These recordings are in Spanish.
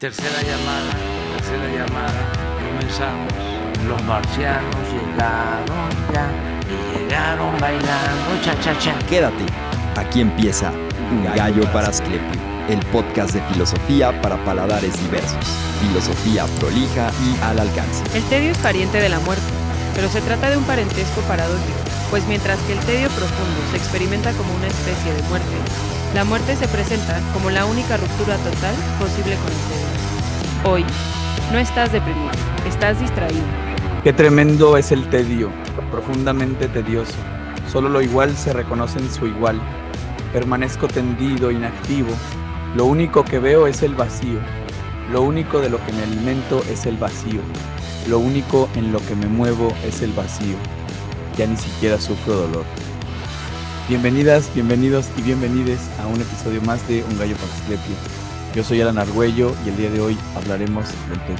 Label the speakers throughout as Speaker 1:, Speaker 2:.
Speaker 1: Tercera llamada, comenzamos. Los marcianos llegaron ya y llegaron bailando cha-cha-cha.
Speaker 2: Quédate, aquí empieza Un Gallo para Asclepio, el podcast de filosofía para paladares diversos. Filosofía prolija y al alcance.
Speaker 3: El tedio es pariente de la muerte, pero se trata de un parentesco paradójico, pues mientras que el tedio profundo se experimenta como una especie de muerte, la muerte se presenta como la única ruptura total posible con el tedio. Hoy, no estás deprimido, estás distraído.
Speaker 4: Qué tremendo es el tedio, profundamente tedioso. Solo lo igual se reconoce en su igual. Permanezco tendido, inactivo. Lo único que veo es el vacío. Lo único de lo que me alimento es el vacío. Lo único en lo que me muevo es el vacío. Ya ni siquiera sufro dolor. Bienvenidas, bienvenidos y bienvenides a un episodio más de Un Gallo para Asclepio. Yo soy Alan Argüello y el día de hoy hablaremos del tedio.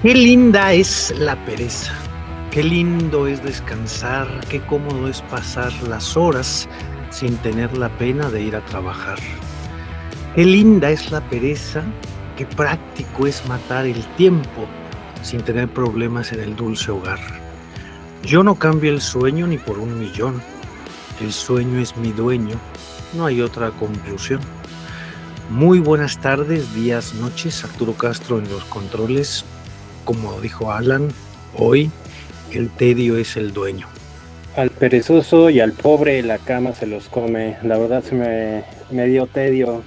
Speaker 5: Qué linda es la pereza, qué lindo es descansar, qué cómodo es pasar las horas sin tener la pena de ir a trabajar. Qué linda es la pereza, qué práctico es matar el tiempo sin tener problemas en el dulce hogar. Yo no cambio el sueño ni por 1,000,000. El sueño es mi dueño, no hay otra conclusión. Muy buenas tardes, días, noches, Arturo Castro en los controles. Como dijo Alan, hoy el tedio es el dueño.
Speaker 6: Al perezoso y al pobre la cama se los come. La verdad me dio tedio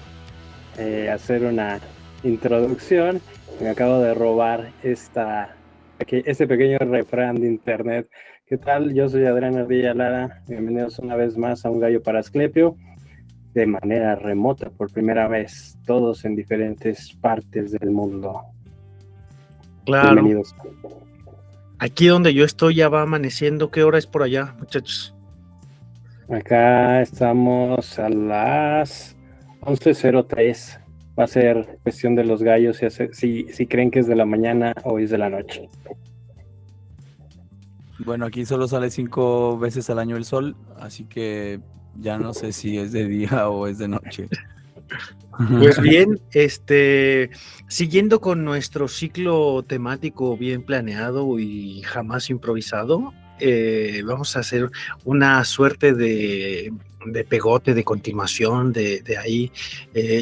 Speaker 6: hacer una introducción. Me acabo de robar este pequeño refrán de internet. ¿Qué tal? Yo soy Adrián Ardilla Lara. Bienvenidos una vez más a Un Gallo para Asclepio. De manera remota, por primera vez, todos en diferentes partes del mundo.
Speaker 5: Claro.
Speaker 6: Bienvenidos.
Speaker 5: Aquí donde yo estoy ya va amaneciendo. ¿Qué hora es por allá, muchachos?
Speaker 6: Acá estamos a las 11:03. Va a ser cuestión de los gallos si creen que es de la mañana o es de la noche.
Speaker 4: Bueno, aquí solo sale 5 veces al año el sol, así que ya no sé si es de día o es de noche.
Speaker 5: Pues bien, siguiendo con nuestro ciclo temático bien planeado y jamás improvisado, vamos a hacer una suerte de pegote, de continuación de ahí.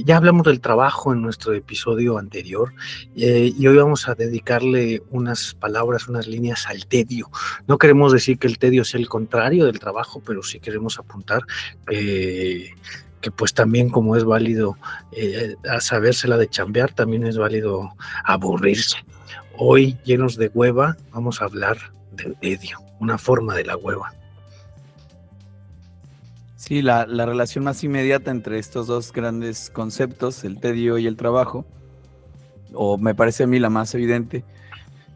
Speaker 5: Ya hablamos del trabajo en nuestro episodio anterior y hoy vamos a dedicarle unas palabras, unas líneas al tedio. No queremos decir que el tedio sea el contrario del trabajo, pero sí queremos apuntar que pues también como es válido a sabérsela de chambear, también es válido aburrirse. Hoy, llenos de hueva, vamos a hablar del tedio, una forma de la hueva.
Speaker 4: Sí, la relación más inmediata entre estos dos grandes conceptos, el tedio y el trabajo, o me parece a mí la más evidente,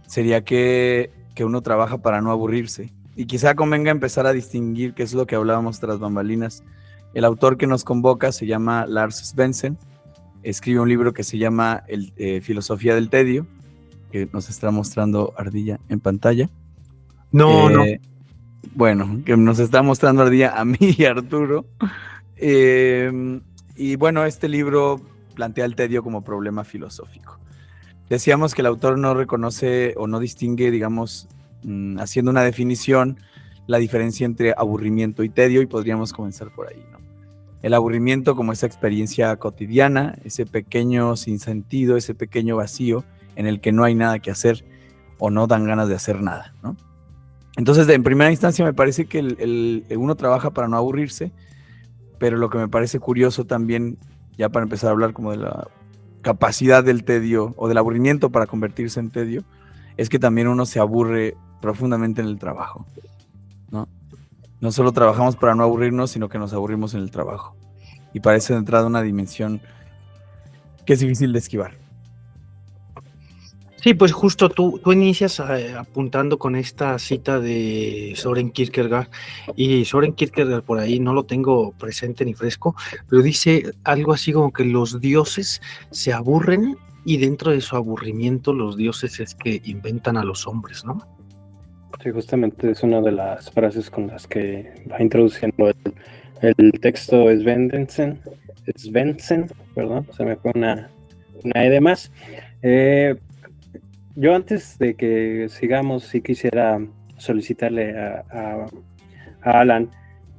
Speaker 4: sería que uno trabaja para no aburrirse. Y quizá convenga empezar a distinguir qué es lo que hablábamos tras bambalinas. El autor que nos convoca se llama Lars Svensson, escribe un libro que se llama Filosofía del Tedio, que nos está mostrando Ardilla en pantalla.
Speaker 5: No.
Speaker 4: Bueno, que nos está mostrando Ardilla a mí y a Arturo. Y bueno, este libro plantea el tedio como problema filosófico. Decíamos que el autor no reconoce o no distingue, digamos, haciendo una definición, la diferencia entre aburrimiento y tedio, y podríamos comenzar por ahí, ¿no? El aburrimiento como esa experiencia cotidiana, ese pequeño sinsentido, ese pequeño vacío en el que no hay nada que hacer o no dan ganas de hacer nada, ¿no? Entonces, en primera instancia me parece que uno trabaja para no aburrirse, pero lo que me parece curioso también, ya para empezar a hablar como de la capacidad del tedio o del aburrimiento para convertirse en tedio, es que también uno se aburre profundamente en el trabajo, ¿no? No solo trabajamos para no aburrirnos, sino que nos aburrimos en el trabajo. Y parece de entrada una dimensión que es difícil de esquivar.
Speaker 5: Sí, pues justo tú inicias apuntando con esta cita de Søren Kierkegaard, y Søren Kierkegaard por ahí no lo tengo presente ni fresco, pero dice algo así como que los dioses se aburren y dentro de su aburrimiento los dioses es que inventan a los hombres, ¿no?
Speaker 6: Sí, justamente es una de las frases con las que va introduciendo el texto Svensson, perdón, se me fue una una E de más. Yo antes de que sigamos, sí quisiera solicitarle a Alan,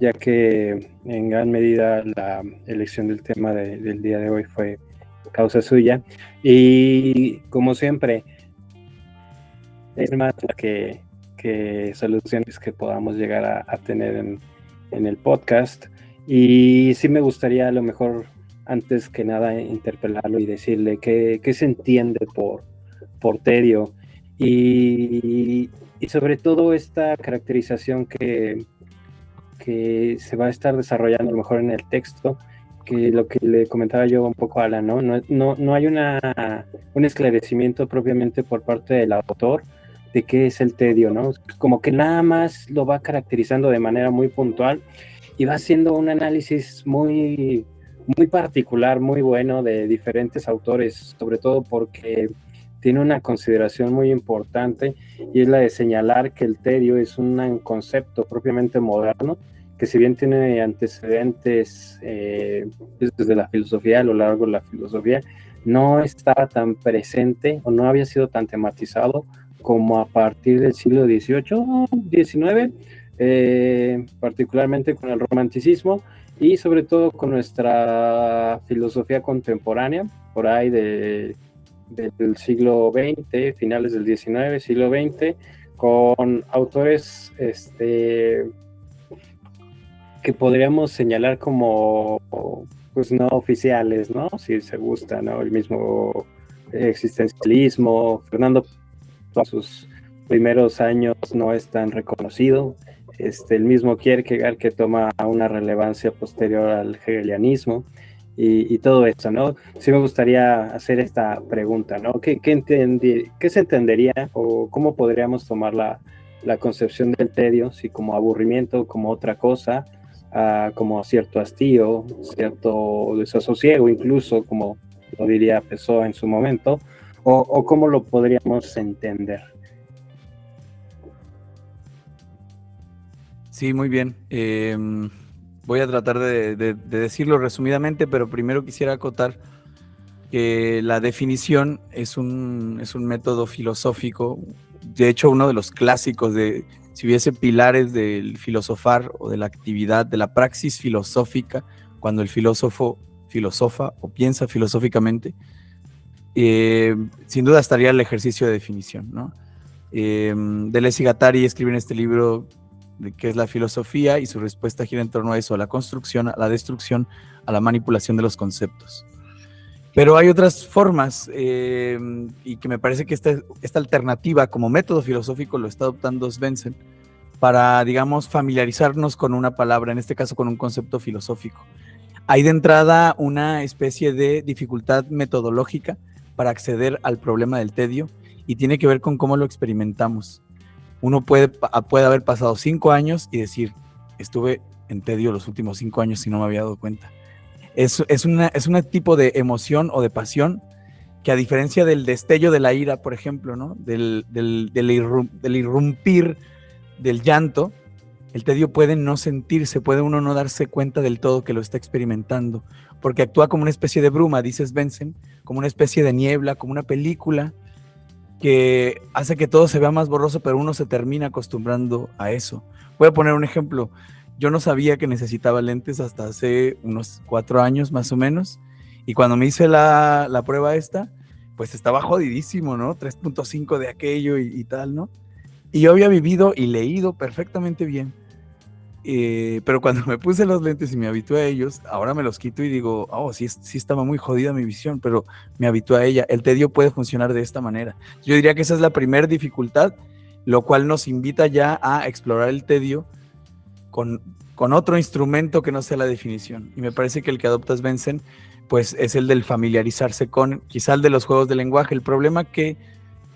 Speaker 6: ya que en gran medida la elección del tema del día de hoy fue causa suya, y como siempre, es más que soluciones que podamos llegar a tener en el podcast. Y sí me gustaría a lo mejor, antes que nada, interpelarlo y decirle qué se entiende por tedio, y sobre todo esta caracterización que se va a estar desarrollando a lo mejor en el texto, que lo que le comentaba yo un poco a Alan, ¿no? No hay un esclarecimiento propiamente por parte del autor de qué es el tedio, ¿no? Como que nada más lo va caracterizando de manera muy puntual y va haciendo un análisis muy, muy particular, muy bueno de diferentes autores, sobre todo porque tiene una consideración muy importante, y es la de señalar que el tedio es un concepto propiamente moderno, que si bien tiene antecedentes desde la filosofía, a lo largo de la filosofía, no estaba tan presente o no había sido tan tematizado como a partir del siglo XVIII, XIX, particularmente con el romanticismo y sobre todo con nuestra filosofía contemporánea, por ahí del siglo XX, finales del XIX, siglo XX, con autores que podríamos señalar como pues no oficiales, ¿no? Si se gusta, ¿no? El mismo existencialismo. Fernando, en sus primeros años no es tan reconocido. El mismo Kierkegaard, que toma una relevancia posterior al hegelianismo, y todo esto, ¿no? Sí me gustaría hacer esta pregunta, ¿no? ¿Qué se entendería o cómo podríamos tomar la concepción del tedio? Si como aburrimiento, como otra cosa, como cierto hastío, cierto desasosiego, incluso, como lo diría Pessoa en su momento, o cómo lo podríamos entender.
Speaker 4: Sí, muy bien. Voy a tratar de decirlo resumidamente, pero primero quisiera acotar que la definición es un método filosófico, de hecho uno de los clásicos si hubiese pilares del filosofar o de la actividad, de la praxis filosófica, cuando el filósofo filosofa o piensa filosóficamente, sin duda estaría el ejercicio de definición, ¿no? Deleuze y Guattari escriben este libro de qué es la filosofía, y su respuesta gira en torno a eso, a la construcción, a la destrucción, a la manipulación de los conceptos. Pero hay otras formas, y que me parece que esta alternativa como método filosófico lo está adoptando Svensson para, digamos, familiarizarnos con una palabra, en este caso con un concepto filosófico. Hay de entrada una especie de dificultad metodológica para acceder al problema del tedio, y tiene que ver con cómo lo experimentamos. Uno puede haber pasado 5 años y decir, estuve en tedio los últimos 5 años y no me había dado cuenta. Es un tipo de emoción o de pasión que, a diferencia del destello de la ira, por ejemplo, ¿no? del irrumpir del llanto, el tedio puede no sentirse, puede uno no darse cuenta del todo que lo está experimentando, porque actúa como una especie de bruma, dice Svensson, como una especie de niebla, como una película que hace que todo se vea más borroso, pero uno se termina acostumbrando a eso. Voy a poner un ejemplo. Yo no sabía que necesitaba lentes hasta hace unos 4 años más o menos, y cuando me hice la prueba esta, pues estaba jodidísimo, ¿no? 3.5 de aquello y tal, ¿no? Y yo había vivido y leído perfectamente bien, pero cuando me puse los lentes y me habitué a ellos, ahora me los quito y digo, sí estaba muy jodida mi visión, pero me habitué a ella. El tedio puede funcionar de esta manera. Yo diría que esa es la primera dificultad, lo cual nos invita ya a explorar el tedio con otro instrumento que no sea la definición. Y me parece que el que adopta Svensson, pues es el del familiarizarse con, quizá el de los juegos de lenguaje. El problema que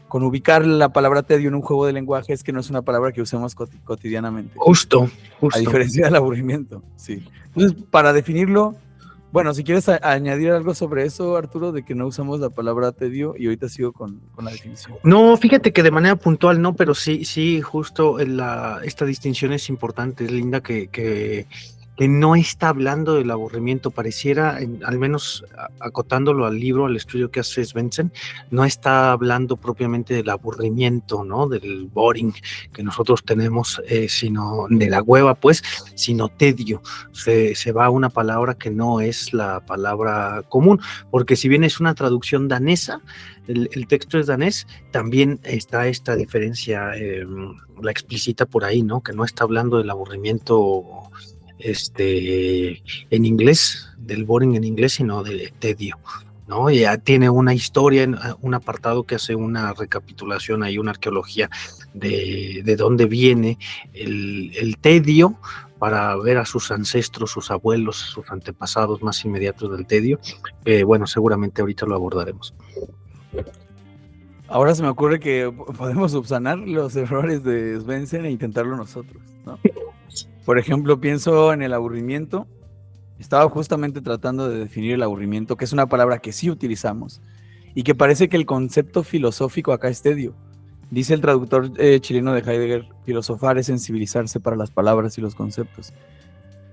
Speaker 4: con ubicar la palabra tedio en un juego de lenguaje es que no es una palabra que usemos cotidianamente.
Speaker 5: Justo.
Speaker 4: A diferencia del aburrimiento, sí. Entonces, para definirlo, bueno, si quieres añadir algo sobre eso, Arturo, de que no usamos la palabra tedio, y ahorita sigo con la definición.
Speaker 5: No, fíjate que de manera puntual no, pero sí, justo esta distinción es importante, es linda que que no está hablando del aburrimiento, pareciera, al menos acotándolo al libro, al estudio que hace Svensson, no está hablando propiamente del aburrimiento, ¿no? Del boring que nosotros tenemos, sino de la hueva, pues, sino tedio. Se va a una palabra que no es la palabra común, porque si bien es una traducción danesa, el texto es danés, también está esta diferencia, la explicita por ahí, ¿no? Que no está hablando del aburrimiento en inglés, del boring en inglés, sino de tedio, ¿no? Ya tiene una historia, un apartado que hace una recapitulación, hay una arqueología de dónde viene el tedio, para ver a sus ancestros, sus abuelos, sus antepasados más inmediatos del tedio. Bueno, seguramente ahorita lo abordaremos.
Speaker 4: Ahora se me ocurre que podemos subsanar los errores de Svensson e intentarlo nosotros, ¿no? Por ejemplo, pienso en el aburrimiento. Estaba justamente tratando de definir el aburrimiento, que es una palabra que sí utilizamos y que parece que el concepto filosófico acá es tedio. Dice el traductor chileno de Heidegger, filosofar es sensibilizarse para las palabras y los conceptos.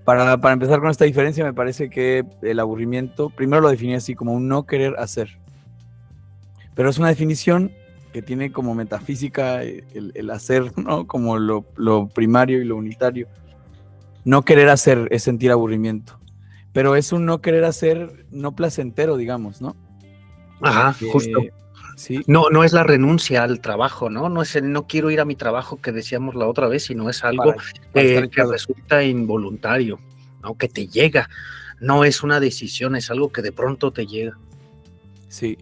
Speaker 4: Para empezar con esta diferencia, me parece que el aburrimiento, primero lo definí así, como un no querer hacer. Pero es una definición que tiene como metafísica el hacer, ¿no? Como lo primario y lo unitario. No querer hacer es sentir aburrimiento. Pero es un no querer hacer no placentero, digamos, ¿no?
Speaker 5: Ajá, justo.
Speaker 4: Sí.
Speaker 5: No es la renuncia al trabajo, ¿no? No es el no quiero ir a mi trabajo que decíamos la otra vez, sino es algo que resulta involuntario, ¿no? Que te llega. No es una decisión, es algo que de pronto te llega.
Speaker 4: Sí.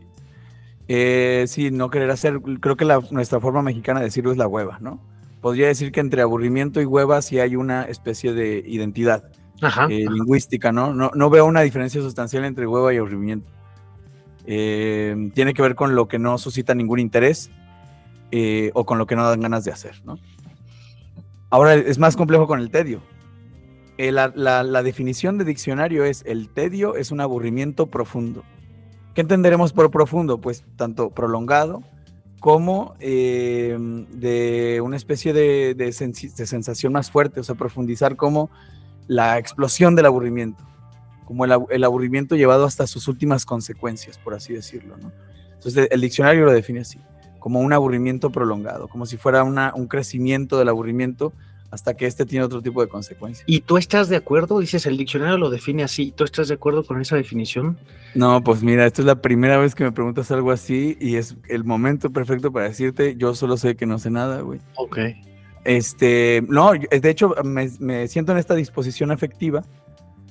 Speaker 4: Sí, no querer hacer. Creo que nuestra forma mexicana de decirlo es la hueva, ¿no? Podría decir que entre aburrimiento y hueva sí hay una especie de identidad lingüística, ¿no? No veo una diferencia sustancial entre hueva y aburrimiento. Tiene que ver con lo que no suscita ningún interés o con lo que no dan ganas de hacer, ¿no? Ahora es más complejo con el tedio. La definición de diccionario es: el tedio es un aburrimiento profundo. ¿Qué entenderemos por profundo? Pues tanto prolongado como de una especie de sensación más fuerte, o sea, profundizar como la explosión del aburrimiento, como el aburrimiento llevado hasta sus últimas consecuencias, por así decirlo, ¿no? Entonces el diccionario lo define así, como un aburrimiento prolongado, como si fuera un crecimiento del aburrimiento hasta que tiene otro tipo de consecuencias.
Speaker 5: ¿Y tú estás de acuerdo? Dices, el diccionario lo define así. ¿Tú estás de acuerdo con esa definición?
Speaker 4: No, pues mira, esta es la primera vez que me preguntas algo así y es el momento perfecto para decirte, yo solo sé que no sé nada, güey.
Speaker 5: Ok.
Speaker 4: No, de hecho, me siento en esta disposición afectiva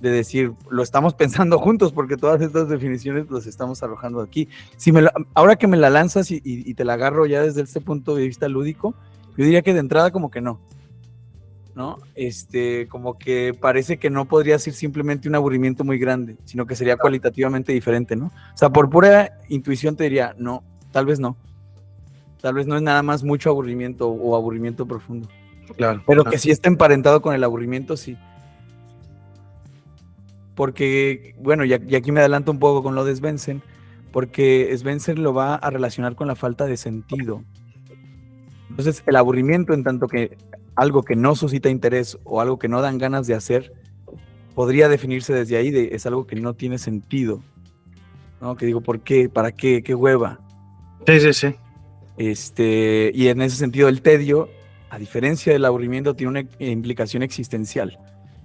Speaker 4: de decir, lo estamos pensando juntos, porque todas estas definiciones las estamos arrojando aquí. Ahora que me la lanzas y te la agarro ya desde este punto de vista lúdico, yo diría que de entrada como que no, como que parece que no podría ser simplemente un aburrimiento muy grande, sino que sería cualitativamente diferente, ¿no? O sea, por pura intuición te diría, no, tal vez no. Tal vez no es nada más mucho aburrimiento o aburrimiento profundo.
Speaker 5: Claro.
Speaker 4: Pero que sí está emparentado con el aburrimiento, sí. Porque, bueno, y aquí me adelanto un poco con lo de Svensson, porque Svensson lo va a relacionar con la falta de sentido. Entonces, el aburrimiento, en tanto que algo que no suscita interés o algo que no dan ganas de hacer, podría definirse desde ahí es algo que no tiene sentido, ¿no? Que digo, ¿por qué? ¿Para qué? ¿Qué hueva?
Speaker 5: Sí.
Speaker 4: Y en ese sentido el tedio, a diferencia del aburrimiento, tiene una implicación existencial.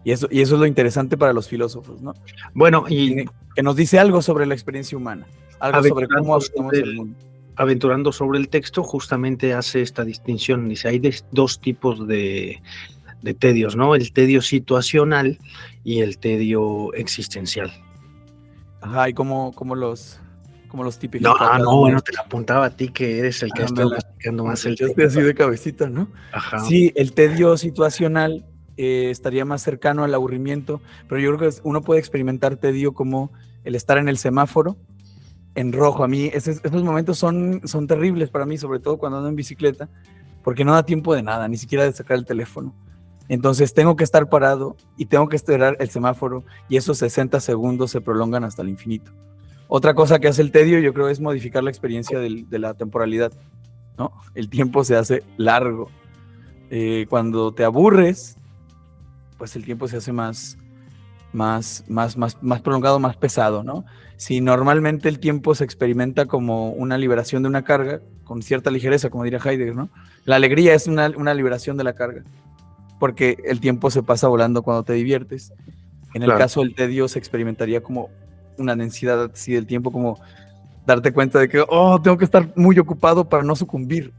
Speaker 4: Y eso es lo interesante para los filósofos, ¿no?
Speaker 5: Bueno, y
Speaker 4: que nos dice algo sobre la experiencia humana, algo sobre cómo habitamos el mundo.
Speaker 5: Aventurando sobre el texto, justamente hace esta distinción. Dice, hay dos tipos de tedios, ¿no? El tedio situacional y el tedio existencial.
Speaker 4: Ajá, ¿y cómo los tipifica?
Speaker 5: Bueno, te la apuntaba a ti, que eres el que está investigando más el
Speaker 4: texto. Así de cabecita, ¿no?
Speaker 5: Ajá.
Speaker 4: Sí, el tedio situacional estaría más cercano al aburrimiento, pero yo creo que uno puede experimentar tedio como el estar en el semáforo en rojo. A mí esos momentos son terribles para mí, sobre todo cuando ando en bicicleta, porque no da tiempo de nada, ni siquiera de sacar el teléfono. Entonces tengo que estar parado y tengo que esperar el semáforo, y esos 60 segundos se prolongan hasta el infinito. Otra cosa que hace el tedio, yo creo, es modificar la experiencia de la temporalidad, ¿no? El tiempo se hace largo. Cuando te aburres, pues el tiempo se hace más más prolongado, más pesado, ¿no? Si normalmente el tiempo se experimenta como una liberación de una carga, con cierta ligereza, como diría Heidegger, ¿no? La alegría es una liberación de la carga, porque el tiempo se pasa volando cuando te diviertes. En el caso del tedio se experimentaría como una densidad así del tiempo, como darte cuenta de que, tengo que estar muy ocupado para no sucumbir.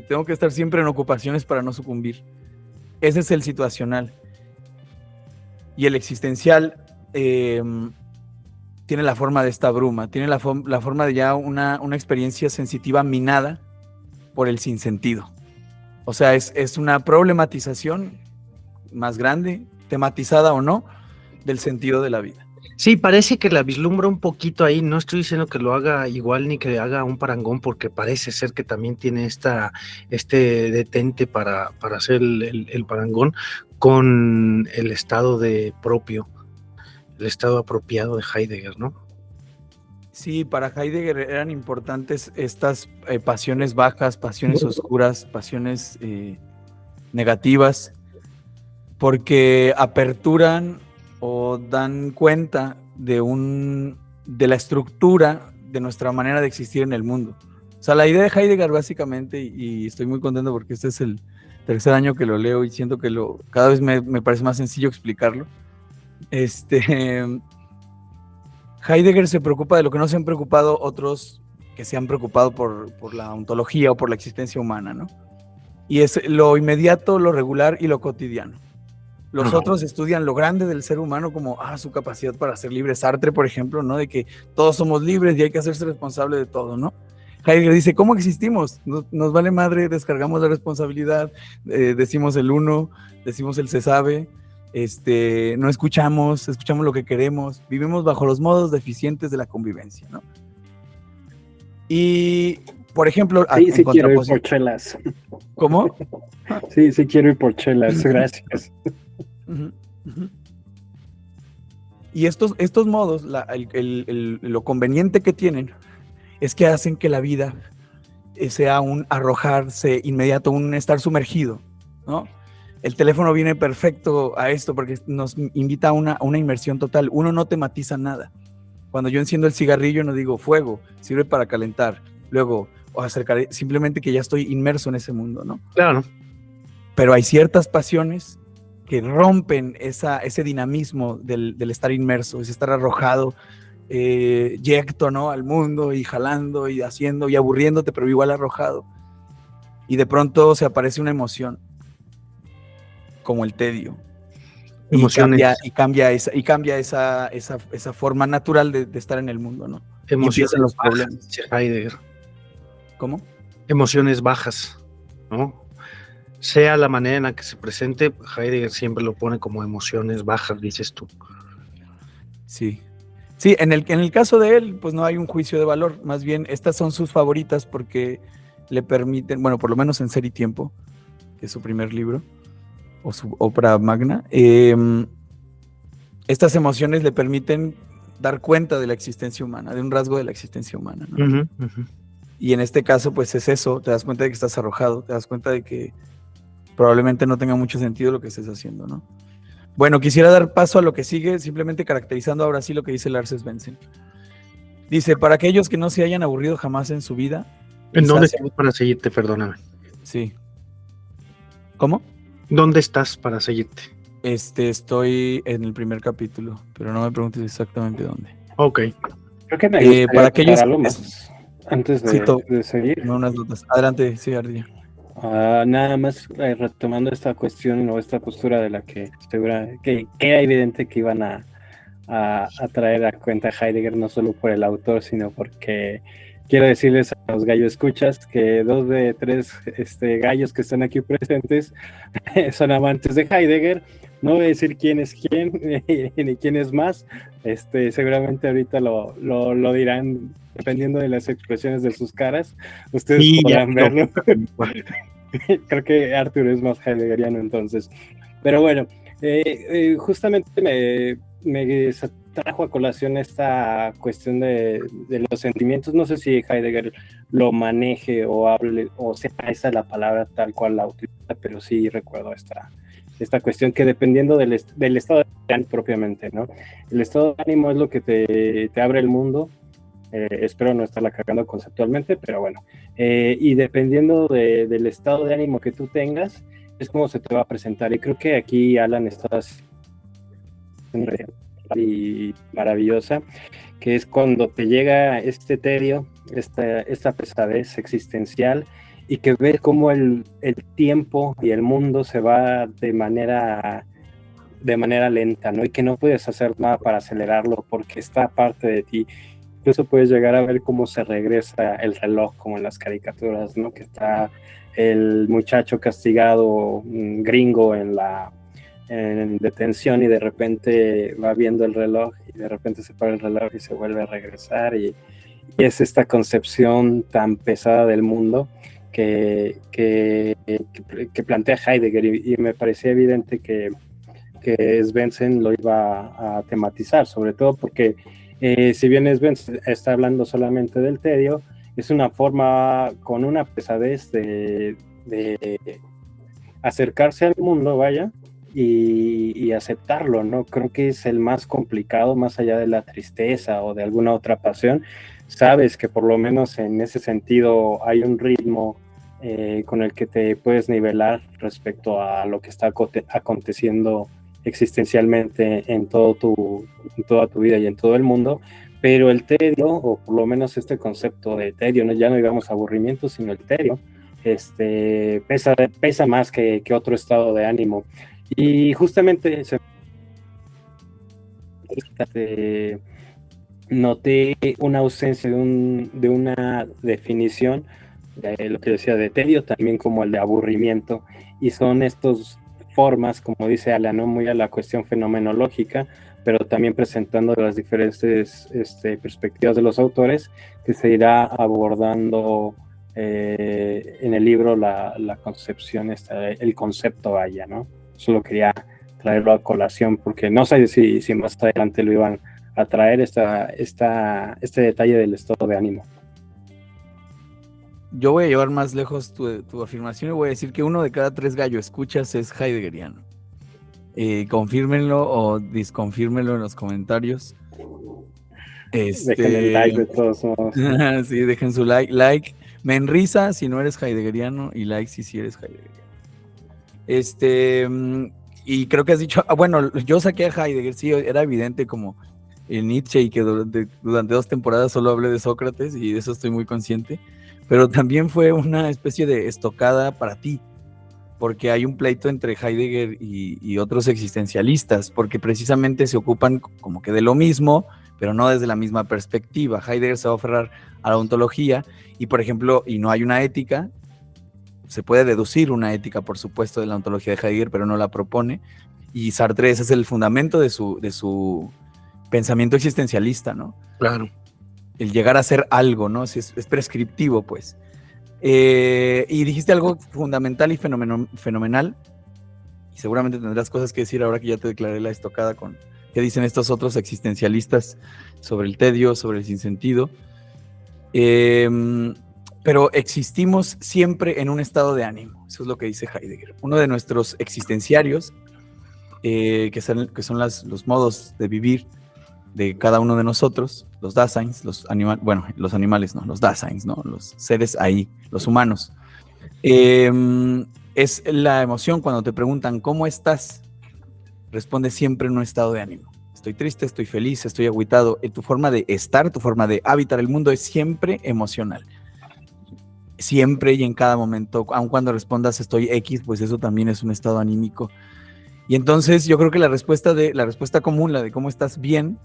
Speaker 4: Tengo que estar siempre en ocupaciones para no sucumbir. Ese es el situacional. Y el existencial tiene la forma de esta bruma, tiene la forma de ya una experiencia sensitiva minada por el sinsentido. O sea, es una problematización más grande, tematizada o no, del sentido de la vida.
Speaker 5: Sí, parece que la vislumbra un poquito ahí. No estoy diciendo que lo haga igual ni que haga un parangón, porque parece ser que también tiene este detente para hacer el parangón con el estado el estado apropiado de Heidegger, ¿no?
Speaker 4: Sí, para Heidegger eran importantes estas pasiones bajas, pasiones oscuras, pasiones negativas, porque aperturan o dan cuenta de la estructura de nuestra manera de existir en el mundo. O sea, la idea de Heidegger básicamente, y estoy muy contento porque este es el tercer año que lo leo y siento que cada vez me parece más sencillo explicarlo. Heidegger se preocupa de lo que no se han preocupado otros que se han preocupado por la ontología o por la existencia humana, ¿no? Y es lo inmediato, lo regular y lo cotidiano. Los otros estudian lo grande del ser humano como su capacidad para ser libre. Sartre, por ejemplo, ¿no? De que todos somos libres y hay que hacerse responsable de todo, ¿no? Heidegger dice, ¿cómo existimos? Nos vale madre, descargamos la responsabilidad, decimos el uno, decimos el se sabe, no escuchamos lo que queremos, vivimos bajo los modos deficientes de la convivencia, ¿no? Y, por ejemplo,
Speaker 6: sí quiero ir por chelas.
Speaker 4: ¿Cómo?
Speaker 6: Sí quiero ir por chelas, gracias.
Speaker 4: Y estos modos, lo conveniente que tienen es que hacen que la vida sea un arrojarse inmediato, un estar sumergido, ¿no? El teléfono viene perfecto a esto porque nos invita a una inmersión total. Uno no tematiza nada. Cuando yo enciendo el cigarrillo no digo fuego, sirve para calentar. Luego acercaré, simplemente que ya estoy inmerso en ese mundo, ¿no?
Speaker 5: Claro.
Speaker 4: Pero hay ciertas pasiones que rompen ese dinamismo del estar inmerso, ese estar arrojado, yecto, ¿no? Al mundo y jalando y haciendo y aburriéndote, pero igual arrojado. Y de pronto se aparece una emoción, como el tedio.
Speaker 5: Emociones.
Speaker 4: Y cambia esa forma natural de estar en el mundo, ¿no?
Speaker 5: Emociones
Speaker 4: los problemas.
Speaker 5: Heidegger.
Speaker 4: ¿Cómo?
Speaker 5: Emociones bajas, ¿no? Sea la manera en la que se presente, Heidegger siempre lo pone como emociones bajas, dices tú.
Speaker 4: Sí. Sí, en el caso de él, pues no hay un juicio de valor. Más bien, estas son sus favoritas porque le permiten, bueno, por lo menos en Ser y Tiempo, que es su primer libro, o su obra magna, estas emociones le permiten dar cuenta de la existencia humana, de un rasgo de la existencia humana, ¿no? Y en este caso, pues es eso, te das cuenta de que estás arrojado, te das cuenta de que probablemente no tenga mucho sentido lo que estés haciendo, ¿no? Bueno, quisiera dar paso a lo que sigue, simplemente caracterizando ahora sí lo que dice Lars Svensson. Dice, para aquellos que no se hayan aburrido jamás en su vida...
Speaker 5: ¿En dónde estás para seguirte? Perdóname.
Speaker 4: Sí. ¿Cómo?
Speaker 5: ¿Dónde estás para seguirte?
Speaker 4: Estoy en el primer capítulo, pero no me preguntes exactamente dónde.
Speaker 5: Ok.
Speaker 6: Creo que me gustaría
Speaker 4: para aquellos
Speaker 6: algo más antes de seguir.
Speaker 4: Unas notas. Adelante, sí, Ardilla.
Speaker 6: Nada más retomando esta cuestión o esta postura de la que era evidente que iban a traer a cuenta Heidegger, no solo por el autor, sino porque quiero decirles a los gallo escuchas que 2 de 3 gallos que están aquí presentes son amantes de Heidegger. No voy a decir quién es quién ni quién es más. Seguramente ahorita lo dirán dependiendo de las expresiones de sus caras. Ustedes podrán verlo. Creo que Arthur es más heideggeriano entonces. Pero bueno, justamente me trajo a colación esta cuestión de los sentimientos. No sé si Heidegger lo maneje o hable, o sea, esa es la palabra tal cual la utiliza, pero sí recuerdo esta cuestión que dependiendo del estado de ánimo propiamente, ¿no? El estado de ánimo es lo que te abre el mundo. Espero no estarla cagando conceptualmente, pero bueno. Y dependiendo del estado de ánimo que tú tengas, es como se te va a presentar. Y creo que aquí Alan está y maravillosa, que es cuando te llega este tedio, esta pesadez existencial, y que ves cómo el tiempo y el mundo se va de manera lenta, ¿no? Y que no puedes hacer nada para acelerarlo porque está parte de ti. Incluso puedes llegar a ver cómo se regresa el reloj, como en las caricaturas, ¿no? Que está el muchacho castigado gringo en detención y de repente va viendo el reloj y de repente se para el reloj y se vuelve a regresar y es esta concepción tan pesada del mundo que plantea Heidegger y me parecía evidente que Svensson lo iba a tematizar, sobre todo porque si bien Svensson está hablando solamente del tedio, es una forma con una pesadez de acercarse al mundo, vaya, y aceptarlo, ¿no? Creo que es el más complicado, más allá de la tristeza o de alguna otra pasión. Sabes que por lo menos en ese sentido hay un ritmo con el que te puedes nivelar respecto a lo que está aconteciendo existencialmente en toda tu vida y en todo el mundo, pero el tedio, o por lo menos este concepto de tedio, ¿no? Ya no digamos aburrimiento, sino el tedio, pesa más que otro estado de ánimo. Y justamente noté una ausencia de una definición de lo que decía de tedio, también como el de aburrimiento, y son estos formas, como dice Alan, ¿no? Muy a la cuestión fenomenológica, pero también presentando las diferentes perspectivas de los autores, que se irá abordando en el libro la concepción, el concepto vaya, ¿no? Solo quería traerlo a colación, porque no sé si más adelante lo iban a traer este detalle del estado de ánimo.
Speaker 4: Yo voy a llevar más lejos tu afirmación y voy a decir que 1 de cada 3 gallo escuchas es heideggeriano. Confírmenlo o disconfírmenlo en los comentarios.
Speaker 6: Dejen el like de todos modos.
Speaker 4: Sí, dejen su like. Me enrisa si no eres heideggeriano y like si eres heideggeriano. Y creo que has dicho, bueno, yo saqué a Heidegger, sí, era evidente como el Nietzsche y que durante 2 temporadas solo hablé de Sócrates y de eso estoy muy consciente. Pero también fue una especie de estocada para ti, porque hay un pleito entre Heidegger y otros existencialistas, porque precisamente se ocupan como que de lo mismo, pero no desde la misma perspectiva. Heidegger se va a aferrar a la ontología y, por ejemplo, y no hay una ética, se puede deducir una ética, por supuesto, de la ontología de Heidegger, pero no la propone, y Sartre ese es el fundamento de su pensamiento existencialista, ¿no?
Speaker 5: Claro.
Speaker 4: El llegar a ser algo, ¿no? Es prescriptivo, pues. Y dijiste algo fundamental y fenomenal, y seguramente tendrás cosas que decir ahora que ya te declaré la estocada con qué dicen estos otros existencialistas sobre el tedio, sobre el sinsentido. Pero existimos siempre en un estado de ánimo, eso es lo que dice Heidegger. Uno de nuestros existenciarios, que son los modos de vivir de cada uno de nosotros, los Daseins, los animales no, los Daseins, ¿no? Los seres ahí, los humanos. Es la emoción cuando te preguntan ¿cómo estás? Responde siempre en un estado de ánimo. Estoy triste, estoy feliz, estoy agüitado. Tu forma de estar, tu forma de habitar el mundo es siempre emocional. Siempre y en cada momento, aun cuando respondas estoy X, pues eso también es un estado anímico. Y entonces yo creo que la respuesta común, la de cómo estás bien,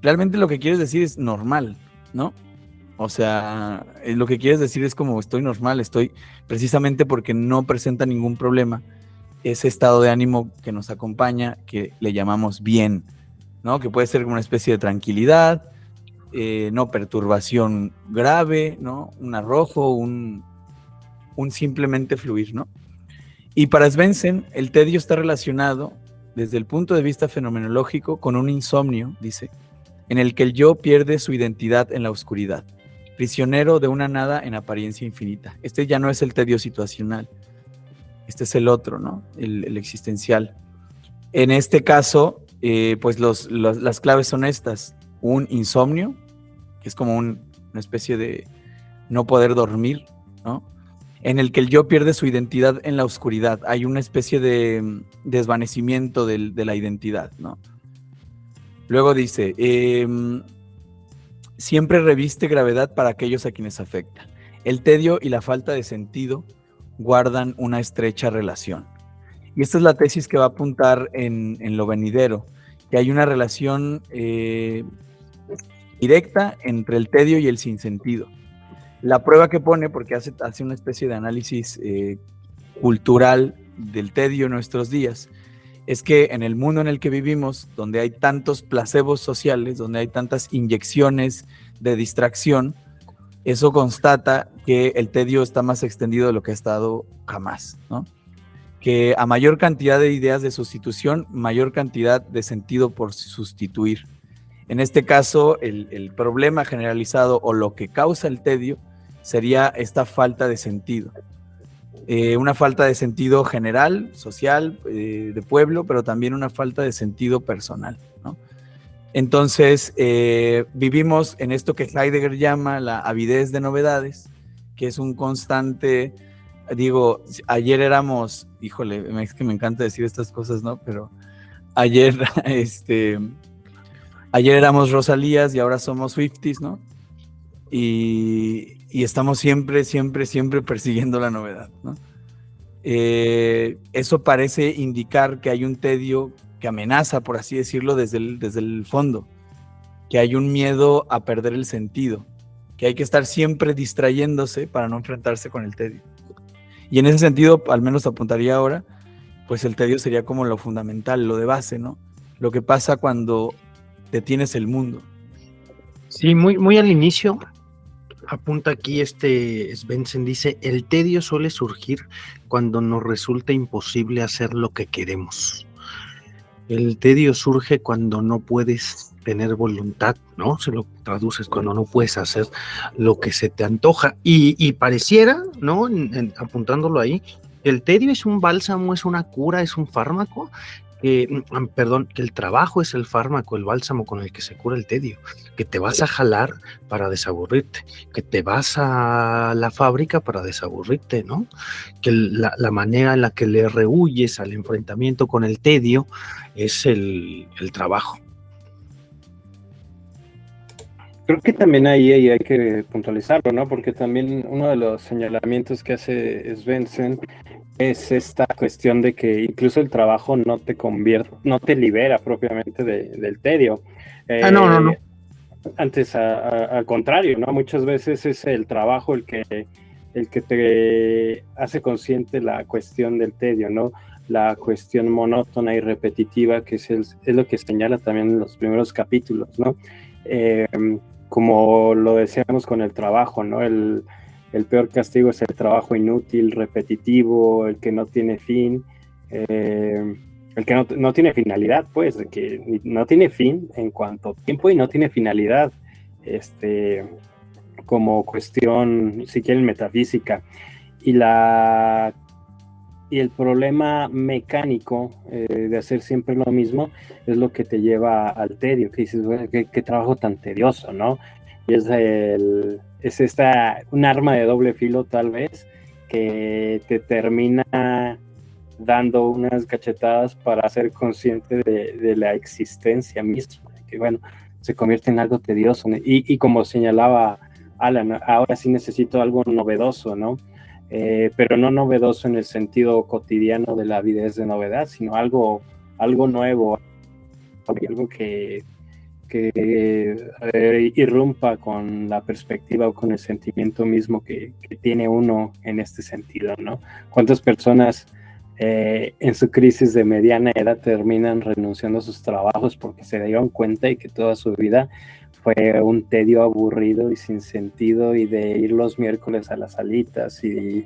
Speaker 4: realmente lo que quieres decir es normal, ¿no? O sea, lo que quieres decir es como estoy normal, estoy precisamente porque no presenta ningún problema ese estado de ánimo que nos acompaña, que le llamamos bien, ¿no? Que puede ser una especie de tranquilidad, no perturbación grave, ¿no? Un arrojo, un simplemente fluir, ¿no? Y para Svensson, el tedio está relacionado desde el punto de vista fenomenológico con un insomnio, dice, en el que el yo pierde su identidad en la oscuridad, prisionero de una nada en apariencia infinita. Este ya no es el tedio situacional. Este es el otro, ¿no? El existencial. En este caso, pues las claves son estas. Un insomnio, que es como una especie de no poder dormir, ¿no? En el que el yo pierde su identidad en la oscuridad. Hay una especie de desvanecimiento de la identidad, ¿no? Luego dice, siempre reviste gravedad para aquellos a quienes afecta. El tedio y la falta de sentido guardan una estrecha relación. Y esta es la tesis que va a apuntar en lo venidero, que hay una relación directa entre el tedio y el sinsentido. La prueba que pone, porque hace una especie de análisis cultural del tedio en nuestros días, es que en el mundo en el que vivimos, donde hay tantos placebos sociales, donde hay tantas inyecciones de distracción, eso constata que el tedio está más extendido de lo que ha estado jamás, ¿no? Que a mayor cantidad de ideas de sustitución, mayor cantidad de sentido por sustituir. En este caso, el problema generalizado o lo que causa el tedio sería esta falta de sentido. Una falta de sentido general, social, de pueblo, pero también una falta de sentido personal, ¿no? Entonces, vivimos en esto que Heidegger llama la avidez de novedades, que es un constante, digo, ayer éramos, híjole, es que me encanta decir estas cosas, ¿no? Pero ayer, ayer éramos Rosalías y ahora somos Swifties, ¿no? Y estamos siempre persiguiendo la novedad, ¿no? Eso parece indicar que hay un tedio que amenaza, por así decirlo, desde el fondo, que hay un miedo a perder el sentido, que hay que estar siempre distrayéndose para no enfrentarse con el tedio. Y en ese sentido, al menos apuntaría ahora, pues el tedio sería como lo fundamental, lo de base, ¿no? Lo que pasa cuando detienes el mundo.
Speaker 5: Sí, muy al inicio. Apunta aquí Svensson, dice, el tedio suele surgir cuando nos resulta imposible hacer lo que queremos. El tedio surge cuando no puedes tener voluntad, ¿no? Se lo traduces cuando no puedes hacer lo que se te antoja. Y pareciera, ¿no? Apuntándolo ahí, el tedio es un bálsamo, es una cura, es un fármaco. Que el trabajo es el fármaco, el bálsamo con el que se cura el tedio, que te vas a jalar para desaburrirte, que te vas a la fábrica para desaburrirte, ¿no? Que la manera en la que le rehuyes al enfrentamiento con el tedio es el trabajo.
Speaker 6: Creo que también ahí hay que puntualizarlo, ¿no? Porque también uno de los señalamientos que hace Svensson es esta cuestión de que incluso el trabajo no te libera propiamente del tedio.
Speaker 5: No.
Speaker 6: Antes, al contrario, ¿no? Muchas veces es el trabajo el que te hace consciente la cuestión del tedio, ¿no? La cuestión monótona y repetitiva, que es lo que señala también en los primeros capítulos, ¿no? Como lo decíamos con el trabajo, ¿no? El peor castigo es el trabajo inútil, repetitivo, el que no tiene fin, el que no tiene finalidad, pues, que no tiene fin en cuanto a tiempo y no tiene finalidad, como cuestión, si quieren, metafísica. Y el problema mecánico de hacer siempre lo mismo es lo que te lleva al tedio, que dices, bueno, qué trabajo tan tedioso, ¿no? Y es un arma de doble filo, tal vez, que te termina dando unas cachetadas para ser consciente de la existencia misma, que bueno, se convierte en algo tedioso, y como señalaba Alan, ahora sí necesito algo novedoso, ¿no? Pero no novedoso en el sentido cotidiano de la avidez de novedad, sino algo nuevo, algo que irrumpa con la perspectiva o con el sentimiento mismo que tiene uno en este sentido, ¿no? ¿Cuántas personas en su crisis de mediana edad terminan renunciando a sus trabajos porque se dieron cuenta y que toda su vida fue un tedio aburrido y sin sentido, y de ir los miércoles a las salitas y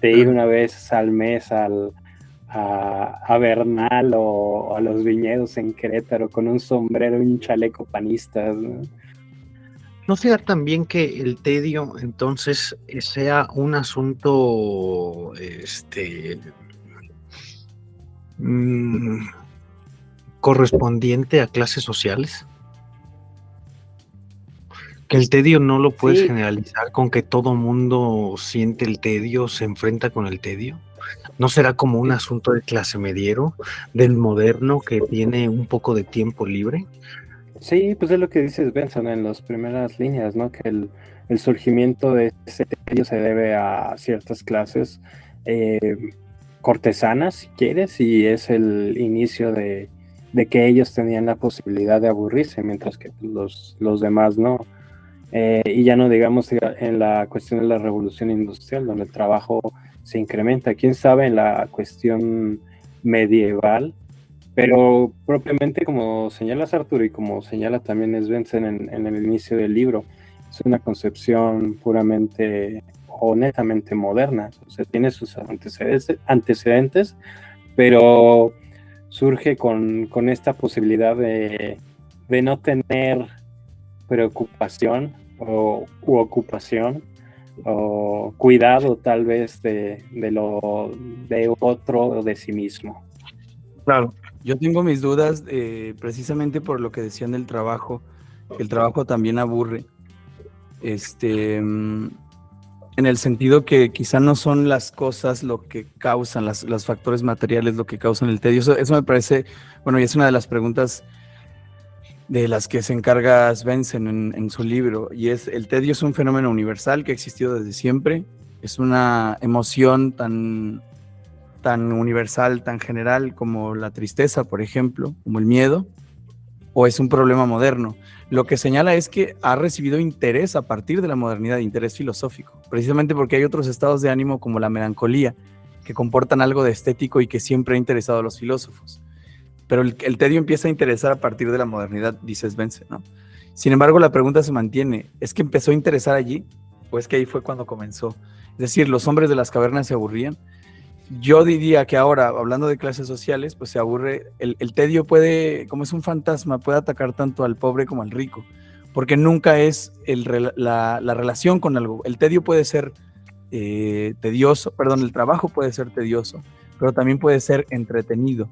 Speaker 6: de ir una vez al mes a Bernal o a los viñedos en Querétaro con un sombrero y un chaleco panista, ¿no?
Speaker 5: ¿No será también que el tedio entonces sea un asunto mm, correspondiente a clases sociales? Que el tedio no lo puedes
Speaker 6: Sí,
Speaker 5: generalizar con que todo mundo siente el tedio, se enfrenta con el tedio. ¿No será como un asunto de clase mediero, del moderno que tiene un poco de tiempo libre?
Speaker 6: sí, pues es lo que dices, Benson, en las primeras líneas, ¿no? Que el surgimiento de ese tedio se debe a ciertas clases eh, cortesanas, si quieres, y es el inicio de que ellos tenían la posibilidad de aburrirse, mientras que pues, los demás no. Y ya no digamos en la cuestión de la revolución industrial, donde el trabajo se incrementa. Quién sabe en la cuestión medieval, pero propiamente como señalas Arturo y como señala también Svensson en el inicio del libro, es una concepción puramente o netamente moderna. O sea, tiene sus antecedentes, pero surge con esta posibilidad de no tener preocupación u ocupación o cuidado tal vez de otro o de sí mismo.
Speaker 5: Claro.
Speaker 4: Yo tengo mis dudas precisamente por lo que decían del trabajo, que el trabajo también aburre. En el sentido que quizá no son las cosas lo que causan, los factores materiales lo que causan el tedio. Eso me parece, bueno, y es una de las preguntas de las que se encarga Svensson en su libro, y es: el tedio es un fenómeno universal que ha existido desde siempre, es una emoción tan universal, tan general como la tristeza, por ejemplo, como el miedo, o es un problema moderno. Lo que señala es que ha recibido interés a partir de la modernidad, interés filosófico, precisamente porque hay otros estados de ánimo como la melancolía, que comportan algo de estético y que siempre ha interesado a los filósofos. Pero el tedio empieza a interesar a partir de la modernidad, dice Svensson, ¿no? Sin embargo, la pregunta se mantiene: ¿es que empezó a interesar allí o es que ahí fue cuando comenzó? Es decir, ¿los hombres de las cavernas se aburrían? Yo diría que ahora, hablando de clases sociales, pues se aburre. El tedio puede, como es un fantasma, puede atacar tanto al pobre como al rico, porque nunca es la relación con algo. El tedio puede ser tedioso, perdón, el trabajo puede ser tedioso, pero también puede ser entretenido.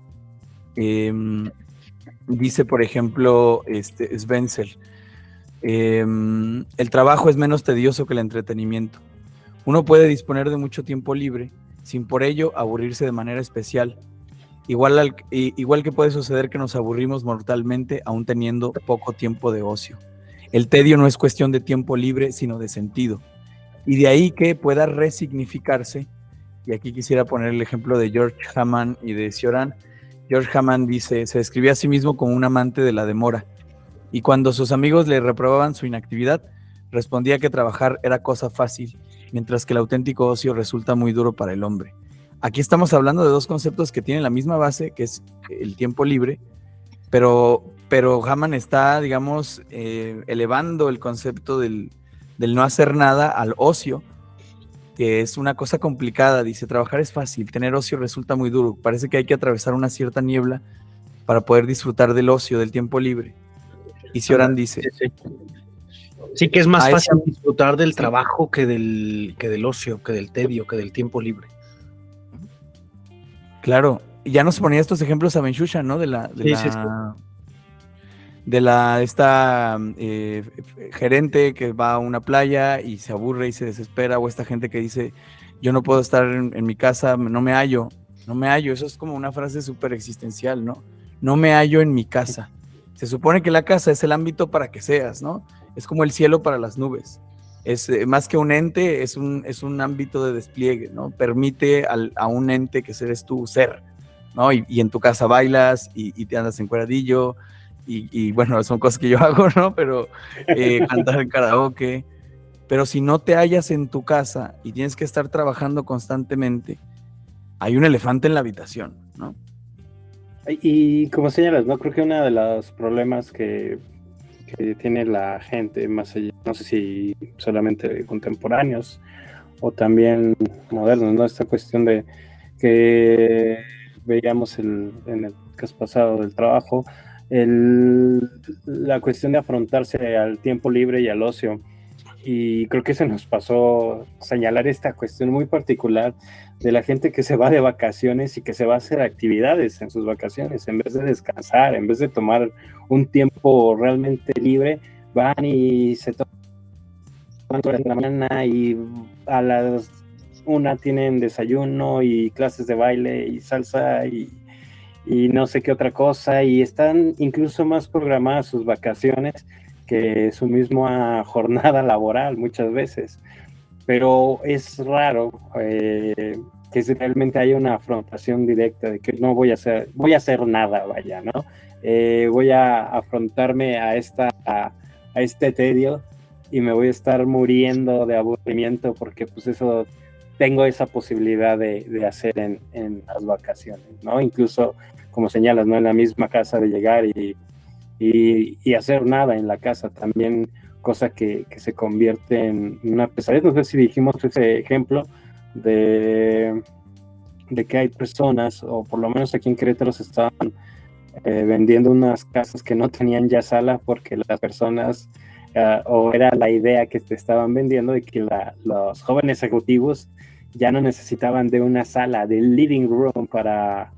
Speaker 4: Dice, por ejemplo, Svensson, el trabajo es menos tedioso que el entretenimiento. Uno puede disponer de mucho tiempo libre sin por ello aburrirse de manera especial. Igual que puede suceder que nos aburrimos mortalmente aún teniendo poco tiempo de ocio. El tedio no es cuestión de tiempo libre, sino de sentido. Y de ahí que pueda resignificarse, y aquí quisiera poner el ejemplo de George Hamann y de Cioran. George Hamann dice: se describía a sí mismo como un amante de la demora, y cuando sus amigos le reprobaban su inactividad, respondía que trabajar era cosa fácil, mientras que el auténtico ocio resulta muy duro para el hombre. Aquí estamos hablando de dos conceptos que tienen la misma base, que es el tiempo libre, pero Hamann está, digamos, elevando el concepto del no hacer nada al ocio, que es una cosa complicada. Dice: trabajar es fácil, tener ocio resulta muy duro. Parece que hay que atravesar una cierta niebla para poder disfrutar del ocio, del tiempo libre. Y Cioran dice:
Speaker 5: sí, que es más fácil
Speaker 4: esa...
Speaker 5: disfrutar del trabajo que del ocio, que del tedio, que del tiempo libre.
Speaker 4: Claro, y ya nos ponía estos ejemplos a Benchusha, ¿no? Esta gerente que va a una playa y se aburre y se desespera, o esta gente que dice: yo no puedo estar en mi casa, no me hallo. Eso es como una frase súper existencial, ¿no? No me hallo en mi casa. Se supone que la casa es el ámbito para que seas, ¿no? Es como el cielo para las nubes. Es más que un ente, es un ámbito de despliegue, ¿no? Permite a un ente que eres tú ser, ¿no? Y en tu casa bailas y te andas en cuadrillo. Y bueno, son cosas que yo hago, ¿no? Pero cantar en karaoke. Pero si no te hallas en tu casa y tienes que estar trabajando constantemente, hay un elefante en la habitación, ¿no?
Speaker 6: Y como señalas, ¿no? Creo que uno de los problemas que tiene la gente, más allá, no sé si solamente contemporáneos o también modernos, ¿no? Esta cuestión de que veíamos en el podcast pasado del trabajo, la cuestión de afrontarse al tiempo libre y al ocio. Y creo que se nos pasó señalar esta cuestión muy particular de la gente que se va de vacaciones y que se va a hacer actividades en sus vacaciones, en vez de descansar, en vez de tomar un tiempo realmente libre, van y se toman en la mañana y a las 1 tienen desayuno y clases de baile y salsa y no sé qué otra cosa, y están incluso más programadas sus vacaciones que su misma jornada laboral muchas veces. Pero es raro que realmente haya una afrontación directa de que no voy a hacer nada, vaya, ¿no? Voy a afrontarme a este tedio y me voy a estar muriendo de aburrimiento porque pues eso tengo esa posibilidad de hacer en las vacaciones, ¿no? Incluso, como señalas, ¿no? En la misma casa de llegar y hacer nada en la casa también, cosa que se convierte en una pesadez. No sé si dijimos ese ejemplo de que hay personas, o por lo menos aquí en Querétaro se estaban vendiendo unas casas que no tenían ya sala porque las personas, o era la idea que te estaban vendiendo de que los jóvenes ejecutivos ya no necesitaban de una sala, del living room para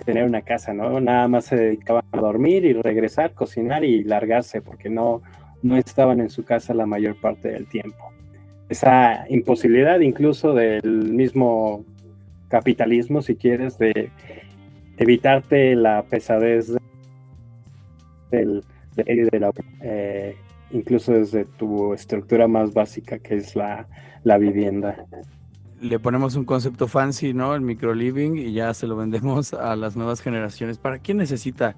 Speaker 6: tener una casa, ¿no? Nada más se dedicaban a dormir y regresar, cocinar y largarse, porque no estaban en su casa la mayor parte del tiempo. Esa imposibilidad incluso del mismo capitalismo, si quieres, de evitarte la pesadez incluso desde tu estructura más básica, que es la vivienda.
Speaker 4: Le ponemos un concepto fancy, ¿no? El microliving, y ya se lo vendemos a las nuevas generaciones. ¿Para quién necesita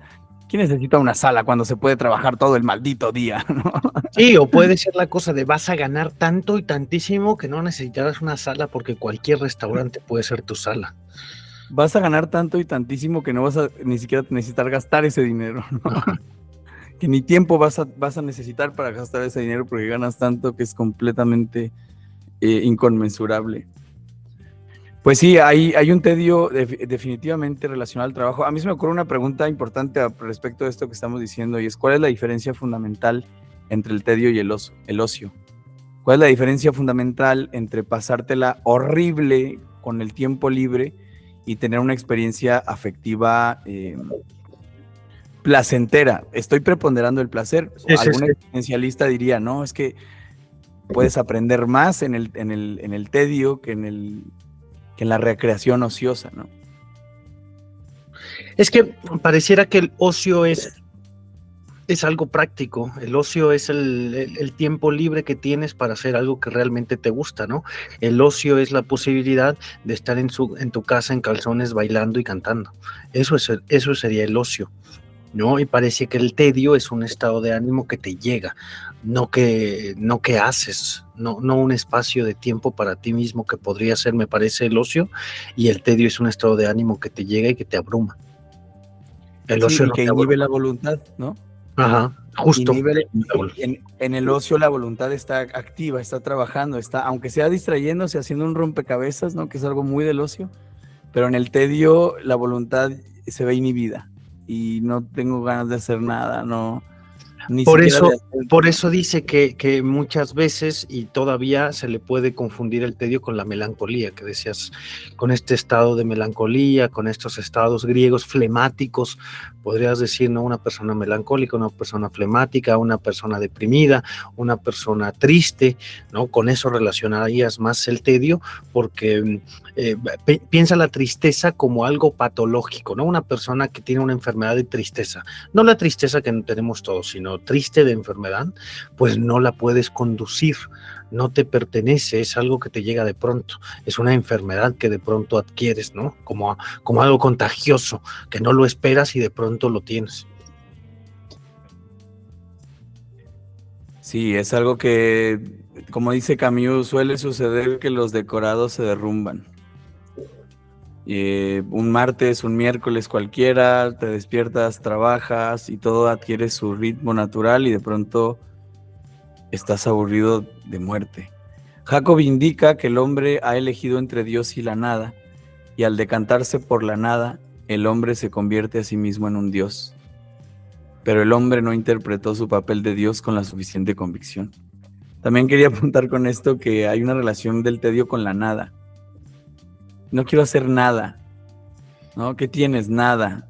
Speaker 4: una sala cuando se puede trabajar todo el maldito día, ¿no?
Speaker 5: Sí, o puede ser la cosa de vas a ganar tanto y tantísimo que no necesitarás una sala porque cualquier restaurante puede ser tu sala.
Speaker 4: Vas a ganar tanto y tantísimo que no vas a ni siquiera necesitar gastar ese dinero, ¿no? Que ni tiempo vas a necesitar para gastar ese dinero porque ganas tanto que es completamente inconmensurable. Pues sí, hay un tedio definitivamente relacionado al trabajo. A mí se me ocurre una pregunta importante respecto de esto que estamos diciendo, y es: ¿cuál es la diferencia fundamental entre el tedio y el ocio? ¿Cuál es la diferencia fundamental entre pasártela horrible con el tiempo libre y tener una experiencia afectiva placentera? Estoy preponderando el placer. Algún existencialista diría, no, es que puedes aprender más en el tedio que en la recreación ociosa, ¿no?
Speaker 5: Es que pareciera que el ocio es algo práctico. El ocio es el tiempo libre que tienes para hacer algo que realmente te gusta, ¿no? El ocio es la posibilidad de estar en tu casa en calzones bailando y cantando. Eso sería el ocio, ¿no? Y parece que el tedio es un estado de ánimo que te llega, no que haces, no un espacio de tiempo para ti mismo que podría ser, me parece, el ocio, y el tedio es un estado de ánimo que te llega y que te abruma. El ocio
Speaker 4: y que inhibe la voluntad, ¿no?
Speaker 5: Ajá, justo.
Speaker 4: En el ocio la voluntad está activa, está trabajando, aunque sea distrayéndose, haciendo un rompecabezas, ¿no? Que es algo muy del ocio, pero en el tedio la voluntad se ve inhibida y no tengo ganas de hacer nada, no.
Speaker 5: Por eso dice que muchas veces, y todavía se le puede confundir el tedio con la melancolía, que decías, con este estado de melancolía, con estos estados griegos flemáticos, podrías decir, ¿no? Una persona melancólica, una persona flemática, una persona deprimida, una persona triste, ¿no? Con eso relacionarías más el tedio, porque piensa la tristeza como algo patológico, ¿no? Una persona que tiene una enfermedad de tristeza, no la tristeza que tenemos todos, sino triste de enfermedad, pues no la puedes conducir, no te pertenece, es algo que te llega de pronto, es una enfermedad que de pronto adquieres, ¿no? Como algo contagioso, que no lo esperas y de pronto lo tienes.
Speaker 4: Sí, es algo que, como dice Camus, suele suceder que los decorados se derrumban. Un martes, un miércoles cualquiera, te despiertas, trabajas y todo adquiere su ritmo natural y de pronto estás aburrido de muerte. Jacob indica que el hombre ha elegido entre Dios y la nada, y al decantarse por la nada, el hombre se convierte a sí mismo en un Dios. pero el hombre no interpretó su papel de Dios con la suficiente convicción. También quería apuntar con esto que hay una relación del tedio con la nada. No quiero hacer nada, ¿no? ¿Qué tienes? Nada.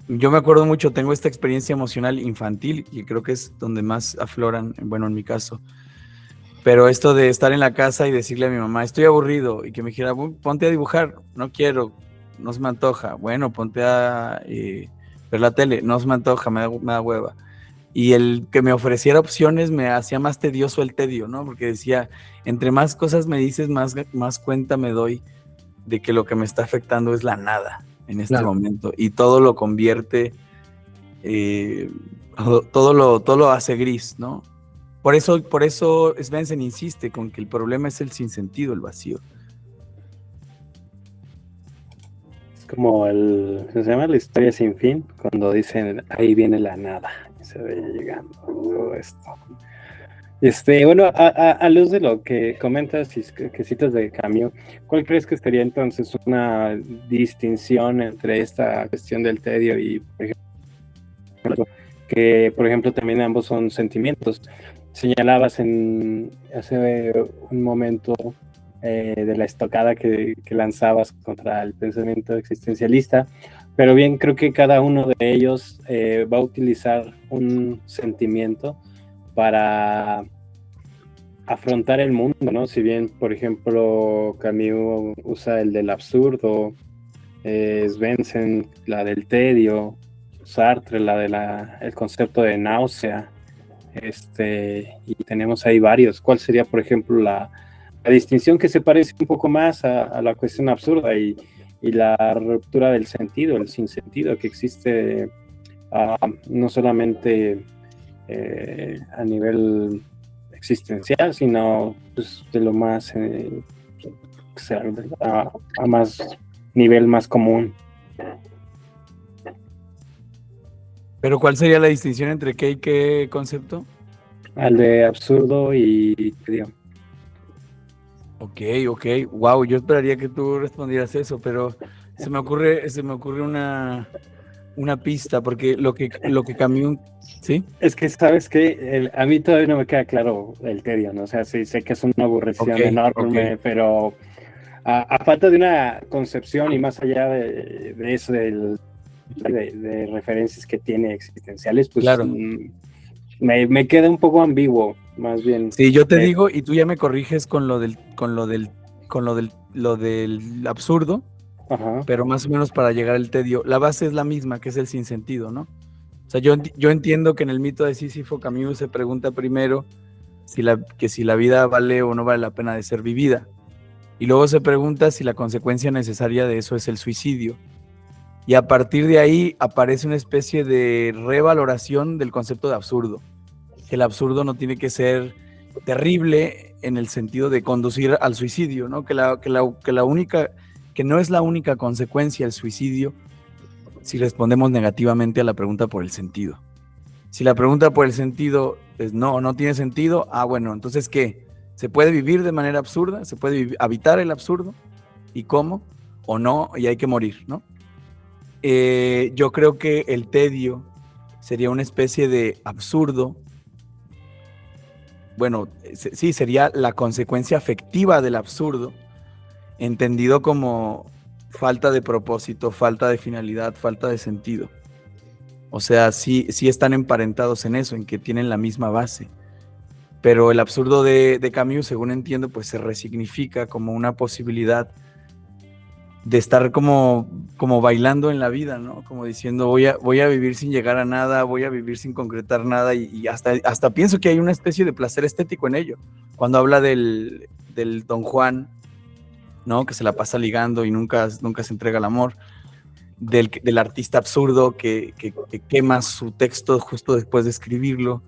Speaker 4: Yo me acuerdo mucho, tengo esta experiencia emocional infantil y creo que es donde más afloran, bueno, en mi caso. Pero esto de estar en la casa y decirle a mi mamá, estoy aburrido, y que me dijera, ponte a dibujar, no quiero, no se me antoja. Bueno, ponte a ver la tele, no se me antoja, me da hueva. Y el que me ofreciera opciones me hacía más tedioso el tedio, ¿no? Porque decía, entre más cosas me dices, más cuenta me doy de que lo que me está afectando es la nada en este momento. Y todo lo convierte, todo lo hace gris, ¿no? Por eso Svensson insiste con que el problema es el sinsentido, el vacío.
Speaker 6: Es como se llama la historia sin fin, cuando dicen, ahí viene la nada, y se ve llegando todo esto. Bueno, a luz de lo que comentas y que citas de Camus, ¿cuál crees que sería entonces una distinción entre esta cuestión del tedio y, por ejemplo, que por ejemplo también ambos son sentimientos? Señalabas hace un momento de la estocada que lanzabas contra el pensamiento existencialista, pero bien, creo que cada uno de ellos va a utilizar un sentimiento para afrontar el mundo, ¿no? Si bien, por ejemplo, Camus usa el del absurdo, Svensson la del tedio, Sartre la el concepto de náusea, y tenemos ahí varios. ¿Cuál sería, por ejemplo, la distinción que se parece un poco más a la cuestión absurda y la ruptura del sentido, el sinsentido que existe no solamente a nivel existencial, sino pues, de lo más a más nivel más común?
Speaker 4: ¿Pero cuál sería la distinción entre qué y qué concepto?
Speaker 6: Al de absurdo y tedio.
Speaker 4: Ok. Wow, yo esperaría que tú respondieras eso, pero se me ocurre una pista, porque lo que Camus, ¿sí?
Speaker 6: Es que, ¿sabes qué? A mí todavía no me queda claro el tedio, ¿no? O sea, sí sé que es una aburrición enorme, pero a falta de una concepción y más allá de eso, de referencias que tiene existenciales, pues
Speaker 4: claro.
Speaker 6: Me queda un poco ambiguo, más bien.
Speaker 4: Sí, yo te digo, y tú ya me corriges con lo del absurdo. Ajá. Pero más o menos para llegar al tedio, la base es la misma, que es el sinsentido, ¿no? O sea, yo entiendo que en el mito de Sísifo, Camus se pregunta primero si la vida vale o no vale la pena de ser vivida. Y luego se pregunta si la consecuencia necesaria de eso es el suicidio. Y a partir de ahí aparece una especie de revaloración del concepto de absurdo. Que el absurdo no tiene que ser terrible en el sentido de conducir al suicidio, ¿no? Que no es la única consecuencia el suicidio si respondemos negativamente a la pregunta por el sentido. Si la pregunta por el sentido es no tiene sentido, bueno, entonces ¿qué? ¿Se puede vivir de manera absurda? ¿Se puede habitar el absurdo? ¿Y cómo? ¿O no? Y hay que morir, ¿no? Yo creo que el tedio sería una especie de absurdo. Bueno, sí, sería la consecuencia afectiva del absurdo, entendido como falta de propósito, falta de finalidad, falta de sentido. O sea, sí están emparentados en eso, en que tienen la misma base. Pero el absurdo de Camus, según entiendo, pues se resignifica como una posibilidad de estar como bailando en la vida, ¿no? Como diciendo, voy a vivir sin llegar a nada, voy a vivir sin concretar nada, y hasta pienso que hay una especie de placer estético en ello. Cuando habla del Don Juan, ¿no? Que se la pasa ligando y nunca se entrega al amor, del artista absurdo que quema su texto justo después de escribirlo.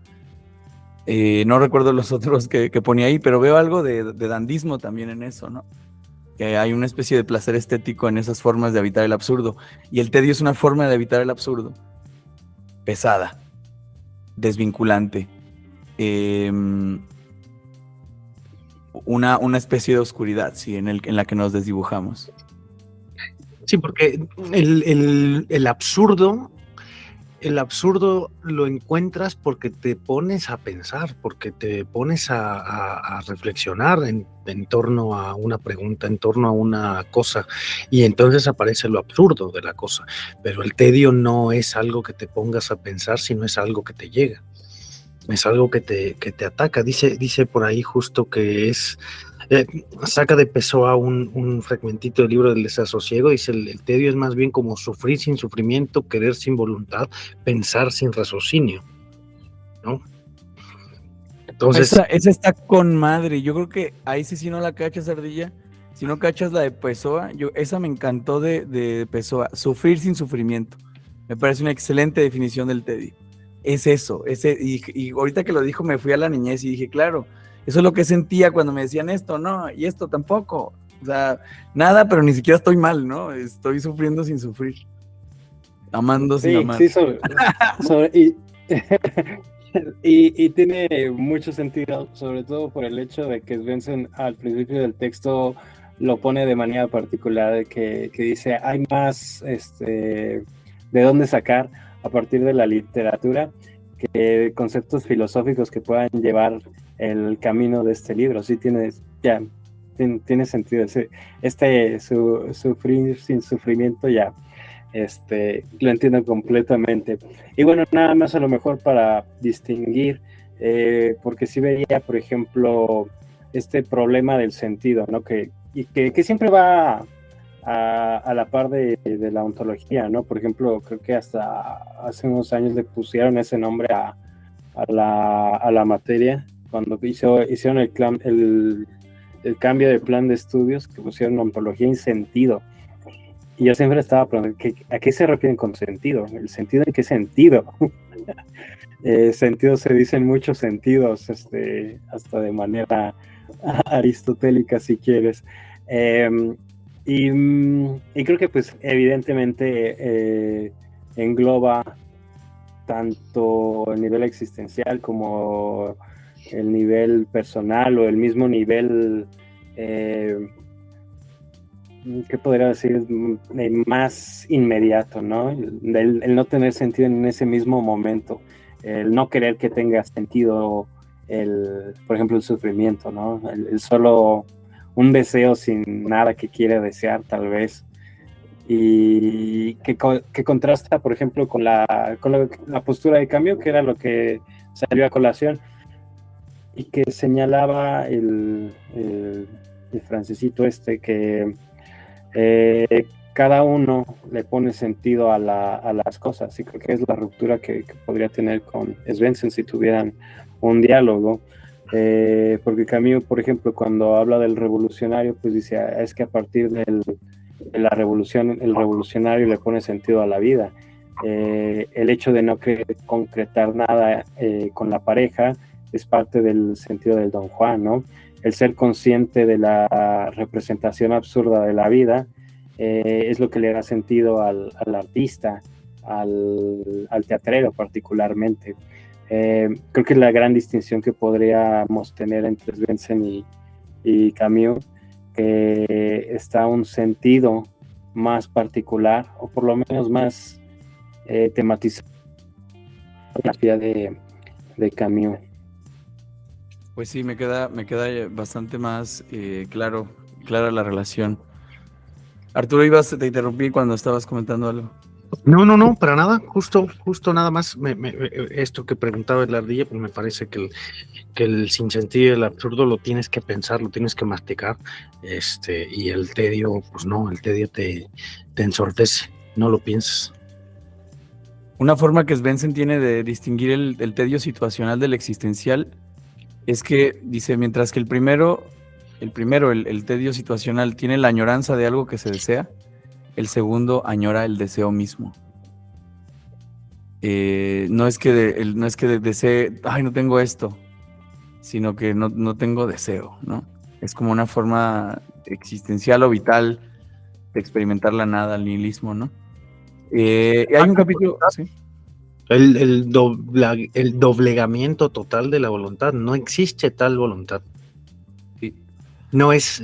Speaker 4: No recuerdo los otros que ponía ahí, pero veo algo de dandismo también en eso, ¿no? Que hay una especie de placer estético en esas formas de habitar el absurdo. Y el tedio es una forma de habitar el absurdo. Pesada, desvinculante, una especie de oscuridad, sí, en la que nos desdibujamos.
Speaker 5: Sí, porque el absurdo el absurdo lo encuentras porque te pones a pensar, porque te pones a reflexionar en torno a una pregunta, en torno a una cosa, y entonces aparece lo absurdo de la cosa. Pero el tedio no es algo que te pongas a pensar, sino es algo que te llega, es algo que te ataca. Dice por ahí justo que es... saca de Pessoa un fragmentito del libro del desasosiego, dice el tedio es más bien como sufrir sin sufrimiento, querer sin voluntad, pensar sin raciocinio, ¿no? Entonces,
Speaker 4: Esa está con madre. Yo creo que ahí sí no la cachas, Ardilla. Si no cachas la de Pessoa, esa me encantó de Pessoa. Sufrir sin sufrimiento. Me parece una excelente definición del tedio. Es eso. Y ahorita que lo dijo me fui a la niñez y dije, claro, eso es lo que sentía cuando me decían esto, no, y esto tampoco. O sea, nada, pero ni siquiera estoy mal, ¿no? Estoy sufriendo sin sufrir. Amando sin amar.
Speaker 6: Sí, y tiene mucho sentido, sobre todo por el hecho de que Svensson al principio del texto lo pone de manera particular, que dice, hay más de dónde sacar a partir de la literatura que conceptos filosóficos que puedan llevar el camino de este libro. Sí, tiene sentido. Sufrir sin sufrimiento ya. Lo entiendo completamente. Y bueno, nada más a lo mejor para distinguir, porque sí veía, por ejemplo, este problema del sentido, ¿no? Que siempre va a la par de la ontología, ¿no? Por ejemplo, creo que hasta hace unos años le pusieron ese nombre a la materia, cuando hicieron el cambio de plan de estudios, que pusieron ontología y sentido. Y yo siempre estaba preguntando, ¿a qué se refieren con sentido? ¿El sentido en qué sentido? Sentido se dice en muchos sentidos, hasta de manera aristotélica, si quieres. Y creo que, pues, evidentemente engloba tanto el nivel existencial como el nivel personal o el mismo nivel... ¿qué podría decir? Más inmediato, ¿no? El no tener sentido en ese mismo momento, el no querer que tenga sentido, por ejemplo, el sufrimiento, ¿no? El solo un deseo sin nada que quiera desear, tal vez, y que contrasta, por ejemplo, con la postura de cambio, que era lo que salió a colación, y que señalaba el francesito que cada uno le pone sentido a las cosas, y creo que es la ruptura que podría tener con Svensson si tuvieran un diálogo, porque Camus, por ejemplo, cuando habla del revolucionario, pues dice, es que a partir de la revolución, el revolucionario le pone sentido a la vida. El hecho de no querer concretar nada con la pareja es parte del sentido del Don Juan, ¿no? El ser consciente de la representación absurda de la vida es lo que le da sentido al artista, al teatrero particularmente. Creo que es la gran distinción que podríamos tener entre Svensson y Camus, que está un sentido más particular, o por lo menos más tematizado en la vida de Camus.
Speaker 4: Pues sí, me queda bastante más clara la relación. Arturo, te interrumpí cuando estabas comentando algo.
Speaker 5: No, para nada, justo nada más esto que preguntaba el Ardilla, pues me parece que el sinsentido y el absurdo lo tienes que pensar, lo tienes que masticar, y el tedio, pues no, el tedio te ensordece, no lo piensas.
Speaker 4: Una forma que Svensson tiene de distinguir el tedio situacional del existencial es que dice, mientras que el primero, el tedio situacional, tiene la añoranza de algo que se desea, el segundo añora el deseo mismo. No es que desee, ay, no tengo esto, sino que no tengo deseo, ¿no? Es como una forma existencial o vital de experimentar la nada, el nihilismo, ¿no? Hay un capítulo... ¿sí?
Speaker 5: El doblegamiento total de la voluntad, no existe tal voluntad.
Speaker 4: Sí.
Speaker 5: No es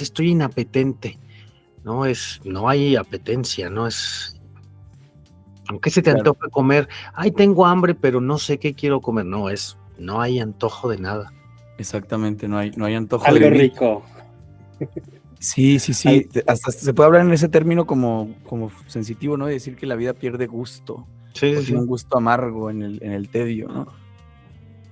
Speaker 5: estoy inapetente, no hay apetencia, no es ¿Qué se te
Speaker 4: Claro.
Speaker 5: antoja comer? Ay, tengo hambre, pero no sé qué quiero comer. No hay antojo de nada.
Speaker 4: Exactamente, no hay antojo de
Speaker 6: Algo
Speaker 4: vivir.
Speaker 6: rico.
Speaker 4: Sí, sí, sí. Hasta se puede hablar en ese término como sensitivo, ¿no? De decir que la vida pierde gusto
Speaker 5: Sí,
Speaker 4: o
Speaker 5: sí,
Speaker 4: tiene
Speaker 5: sí.
Speaker 4: un gusto amargo en el tedio, ¿no?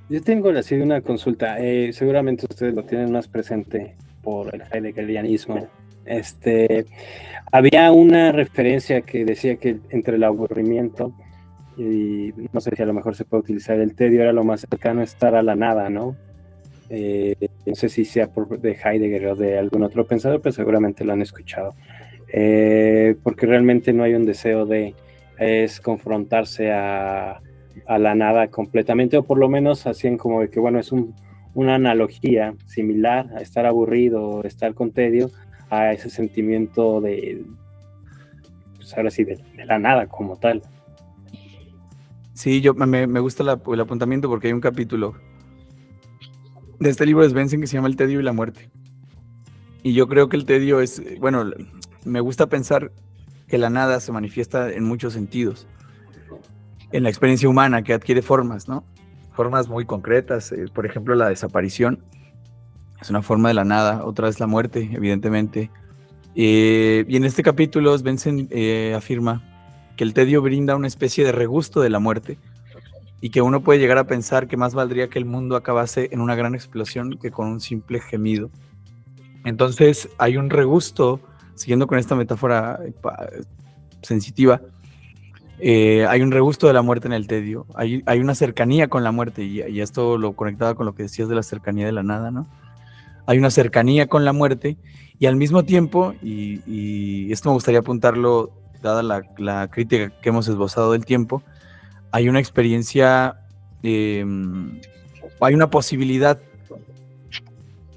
Speaker 6: Yo tengo así una consulta. Seguramente ustedes lo tienen más presente por el heideggerianismo. Había una referencia que decía que entre el aburrimiento y no sé si a lo mejor se puede utilizar el tedio, era lo más cercano a estar a la nada, ¿no? No sé si sea de Heidegger o de algún otro pensador, pero seguramente lo han escuchado. Porque realmente no hay un deseo es confrontarse a la nada completamente, o por lo menos hacían como de que, bueno, es una analogía similar a estar aburrido, estar con tedio, a ese sentimiento pues ahora sí, de la nada como tal.
Speaker 4: Sí, me gusta el apuntamiento porque hay un capítulo de este libro de Svensson que se llama El tedio y la muerte. Y yo creo que el tedio es, bueno, me gusta pensar que la nada se manifiesta en muchos sentidos. En la experiencia humana que adquiere formas, ¿no? Formas muy concretas, por ejemplo, la desaparición es una forma de la nada, otra es la muerte, evidentemente. Y en este capítulo Svensson afirma que el tedio brinda una especie de regusto de la muerte y que uno puede llegar a pensar que más valdría que el mundo acabase en una gran explosión que con un simple gemido. Entonces hay un regusto, siguiendo con esta metáfora sensitiva, hay un regusto de la muerte en el tedio, hay una cercanía con la muerte, y esto lo conectaba con lo que decías de la cercanía de la nada, ¿no? Hay una cercanía con la muerte, y al mismo tiempo, y esto me gustaría apuntarlo, dada la crítica que hemos esbozado del tiempo, hay una experiencia, hay una posibilidad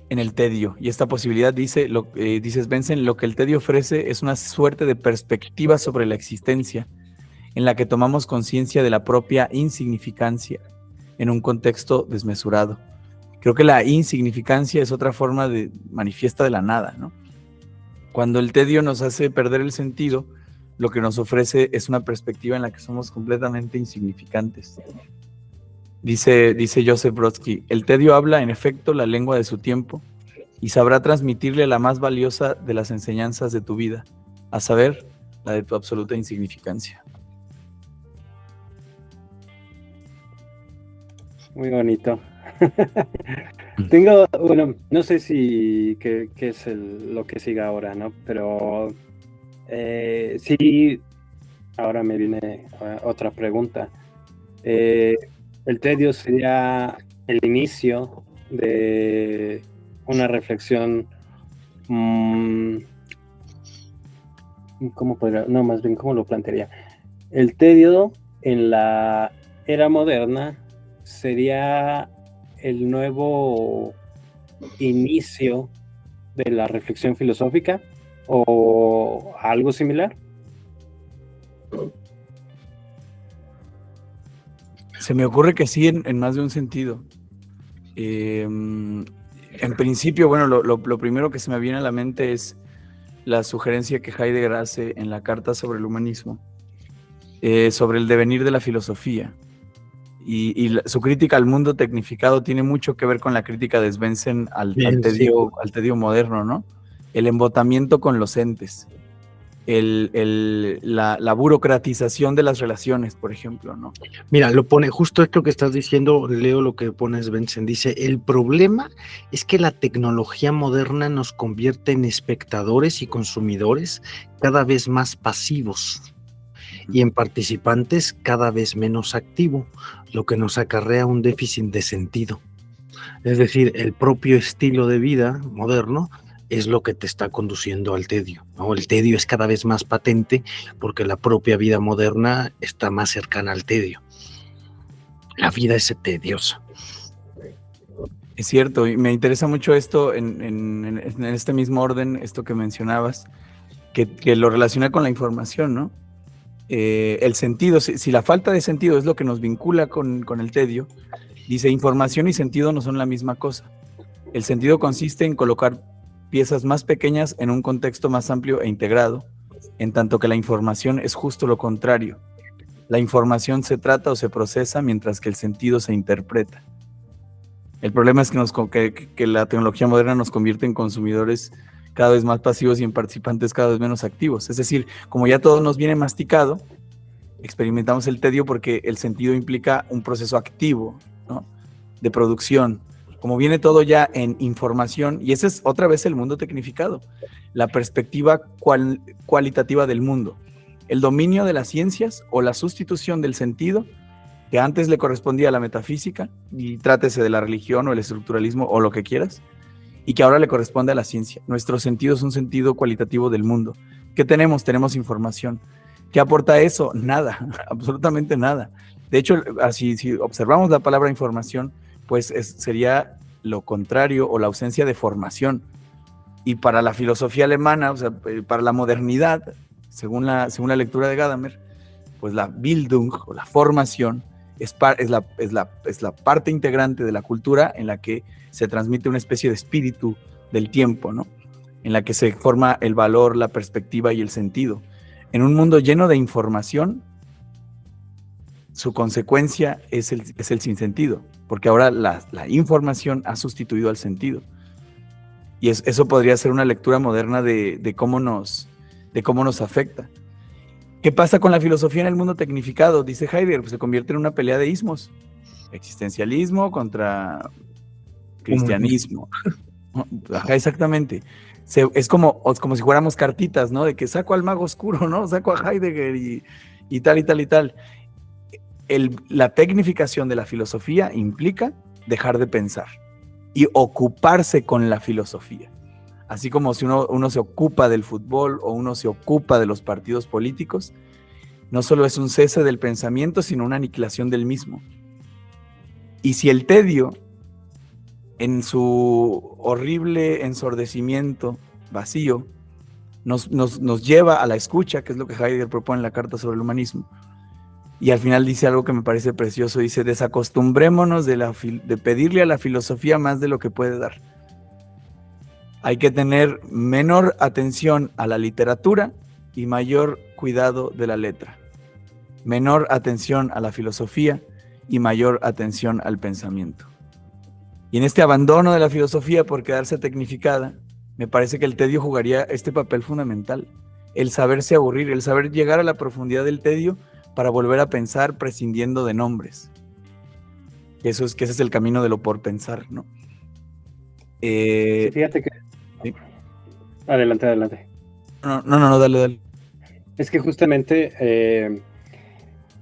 Speaker 4: en el tedio, y esta posibilidad dice Svensson, lo que el tedio ofrece es una suerte de perspectiva sobre la existencia, en la que tomamos conciencia de la propia insignificancia en un contexto desmesurado. Creo que la insignificancia es otra forma de manifiesta de la nada, ¿no? Cuando el tedio nos hace perder el sentido, lo que nos ofrece es una perspectiva en la que somos completamente insignificantes. Dice Joseph Brodsky, el tedio habla en efecto la lengua de su tiempo y sabrá transmitirle la más valiosa de las enseñanzas de tu vida, a saber, la de tu absoluta insignificancia.
Speaker 6: Muy bonito. Tengo, bueno, no sé si qué es lo que siga ahora, ¿no? Pero sí, ahora me viene otra pregunta. El tedio sería el inicio de una reflexión, ¿cómo podría? No, más bien, ¿cómo lo plantearía? El tedio en la era moderna sería el nuevo inicio de la reflexión filosófica o algo similar.
Speaker 4: Se me ocurre que sí, en más de un sentido. En principio, bueno, lo primero que se me viene a la mente es la sugerencia que Heidegger hace en la Carta sobre el Humanismo, sobre el devenir de la filosofía. Y su crítica al mundo tecnificado tiene mucho que ver con la crítica de Svensson al tedio moderno, ¿no? El embotamiento con los entes, la burocratización de las relaciones, por ejemplo, ¿no?
Speaker 5: Mira, lo pone, justo esto que estás diciendo, leo lo que pone Svensson, dice, el problema es que la tecnología moderna nos convierte en espectadores y consumidores cada vez más pasivos y en participantes cada vez menos activos, lo que nos acarrea un déficit de sentido. Es decir, el propio estilo de vida moderno es lo que te está conduciendo al tedio, ¿no? El tedio es cada vez más patente porque la propia vida moderna está más cercana al tedio. La vida es tediosa.
Speaker 4: Es cierto, y me interesa mucho esto en este mismo orden, esto que mencionabas, que lo relaciona con la información, ¿no? El sentido, si la falta de sentido es lo que nos vincula con el tedio, dice, información y sentido no son la misma cosa. El sentido consiste en colocar piezas más pequeñas en un contexto más amplio e integrado, en tanto que la información es justo lo contrario. La información se trata o se procesa mientras que el sentido se interpreta. El problema es que la tecnología moderna nos convierte en consumidores cada vez más pasivos y en participantes cada vez menos activos. Es decir, como ya todo nos viene masticado, experimentamos el tedio porque el sentido implica un proceso activo, ¿no?, de producción. Como viene todo ya en información, y ese es otra vez el mundo tecnificado, la perspectiva cualitativa del mundo, el dominio de las ciencias o la sustitución del sentido que antes le correspondía a la metafísica, y trátese de la religión o el estructuralismo o lo que quieras, y que ahora le corresponde a la ciencia. Nuestro sentido es un sentido cualitativo del mundo. ¿Qué tenemos? Tenemos información. ¿Qué aporta eso? Nada, absolutamente nada. De hecho, así, si observamos la palabra información, pues sería lo contrario o la ausencia de formación. Y para la filosofía alemana, o sea, para la modernidad, según la lectura de Gadamer, pues la Bildung o la formación es la parte integrante de la cultura en la que se transmite una especie de espíritu del tiempo, ¿no?, en la que se forma el valor, la perspectiva y el sentido. En un mundo lleno de información, su consecuencia es el sinsentido, porque ahora la información ha sustituido al sentido. Y eso podría ser una lectura moderna de cómo nos afecta. ¿Qué pasa con la filosofía en el mundo tecnificado? Dice Heidegger, pues se convierte en una pelea de ismos. Existencialismo contra cristianismo. Ajá, exactamente. Es como si fuéramos cartitas, ¿no? De que saco al mago oscuro, ¿no? Saco a Heidegger y tal y tal y tal. La tecnificación de la filosofía implica dejar de pensar y ocuparse con la filosofía. Así como si uno se ocupa del fútbol o uno se ocupa de los partidos políticos, no solo es un cese del pensamiento, sino una aniquilación del mismo. Y si el tedio, en su horrible ensordecimiento vacío, nos lleva a la escucha, que es lo que Heidegger propone en la Carta sobre el Humanismo, y al final dice algo que me parece precioso, dice: desacostumbrémonos de pedirle a la filosofía más de lo que puede dar. Hay que tener menor atención a la literatura y mayor cuidado de la letra. Menor atención a la filosofía y mayor atención al pensamiento. Y en este abandono de la filosofía por quedarse tecnificada, me parece que el tedio jugaría este papel fundamental. El saberse aburrir, el saber llegar a la profundidad del tedio para volver a pensar prescindiendo de nombres. Que ese es el camino de lo por pensar, ¿no?
Speaker 6: Sí, fíjate que...
Speaker 4: ¿sí?
Speaker 6: Adelante.
Speaker 4: No, dale.
Speaker 6: Es que justamente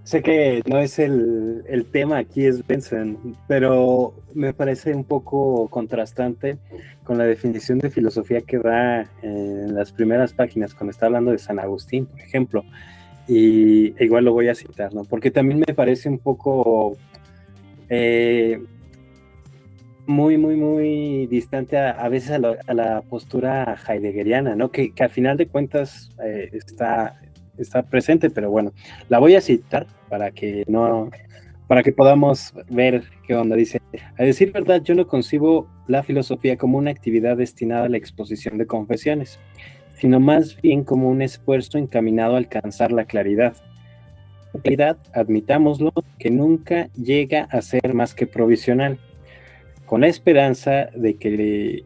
Speaker 6: sé que no es el tema aquí, es Benson, pero me parece un poco contrastante con la definición de filosofía que da en las primeras páginas cuando está hablando de San Agustín, por ejemplo, y igual lo voy a citar, ¿no? Porque también me parece un poco muy distante a veces a la postura heideggeriana, ¿no? Que a final de cuentas está presente, pero bueno, la voy a citar para que podamos ver qué onda. Dice: a decir verdad, yo no concibo la filosofía como una actividad destinada a la exposición de confesiones, sino más bien como un esfuerzo encaminado a alcanzar la claridad. La claridad, admitámoslo, que nunca llega a ser más que provisional, con la esperanza de que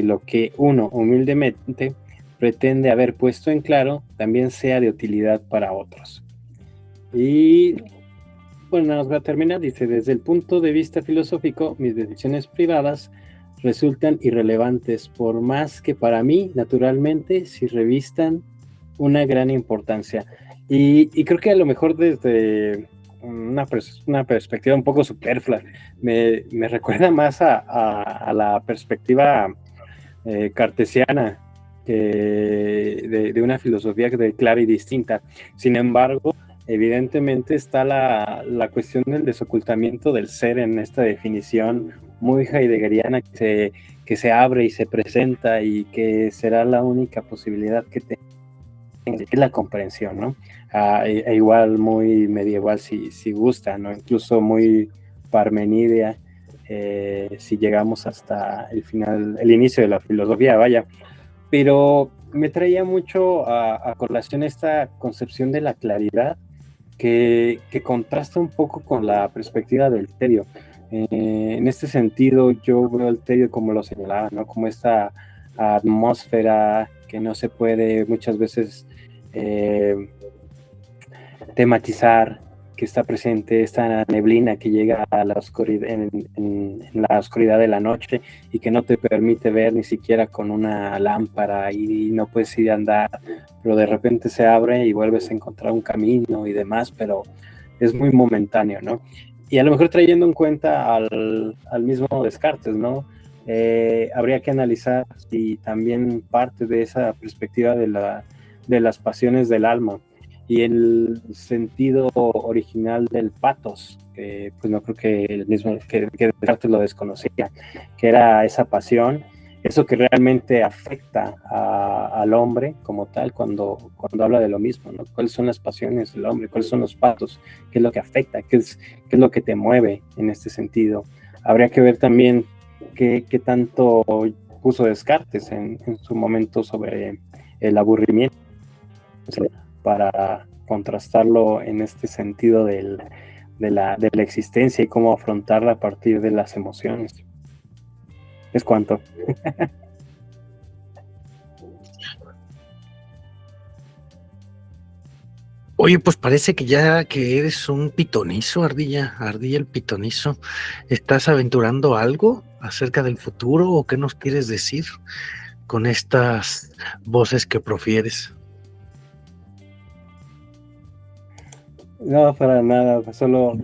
Speaker 6: lo que uno humildemente pretende haber puesto en claro también sea de utilidad para otros. Y bueno, nos va a terminar. Dice: desde el punto de vista filosófico, mis decisiones privadas resultan irrelevantes, por más que para mí, naturalmente, sí revistan una gran importancia. Y creo que a lo mejor desde una perspectiva un poco superflua, me recuerda más a la perspectiva cartesiana, de una filosofía clara y distinta. Sin embargo, evidentemente está la cuestión del desocultamiento del ser en esta definición muy heideggeriana que se abre y se presenta, y que será la única posibilidad que tenga, es la comprensión, ¿no? Igual muy medieval si gusta, ¿no? Incluso muy parmenidea, si llegamos hasta el inicio de la filosofía, vaya. Pero me traía mucho a colación esta concepción de la claridad que contrasta un poco con la perspectiva del tedio. En este sentido, yo veo el tedio como lo señalaba, ¿no? Como esta atmósfera que no se puede muchas veces tematizar, que está presente, esta neblina que llega a la oscuridad, en la oscuridad de la noche y que no te permite ver ni siquiera con una lámpara y no puedes ir a andar, pero de repente se abre y vuelves a encontrar un camino y demás, pero es muy momentáneo, ¿no? Y a lo mejor trayendo en cuenta al mismo Descartes, ¿no? Habría que analizar si también parte de esa perspectiva de las pasiones del alma y el sentido original del pathos, que pues no creo que el mismo que Descartes lo desconocía, que era esa pasión, eso que realmente afecta al hombre como tal cuando habla de lo mismo, ¿no? ¿Cuáles son las pasiones del hombre? ¿Cuáles son los pathos? ¿Qué es lo que afecta? ¿Qué es lo que te mueve en este sentido? Habría que ver también qué tanto puso Descartes en su momento sobre el aburrimiento, para contrastarlo en este sentido de la existencia y cómo afrontarla a partir de las emociones. Es cuanto.
Speaker 5: Oye, pues parece que ya que eres un pitonizo, Ardilla el pitonizo. ¿Estás aventurando algo acerca del futuro o qué nos quieres decir con estas voces que profieres?
Speaker 6: No, para nada, solo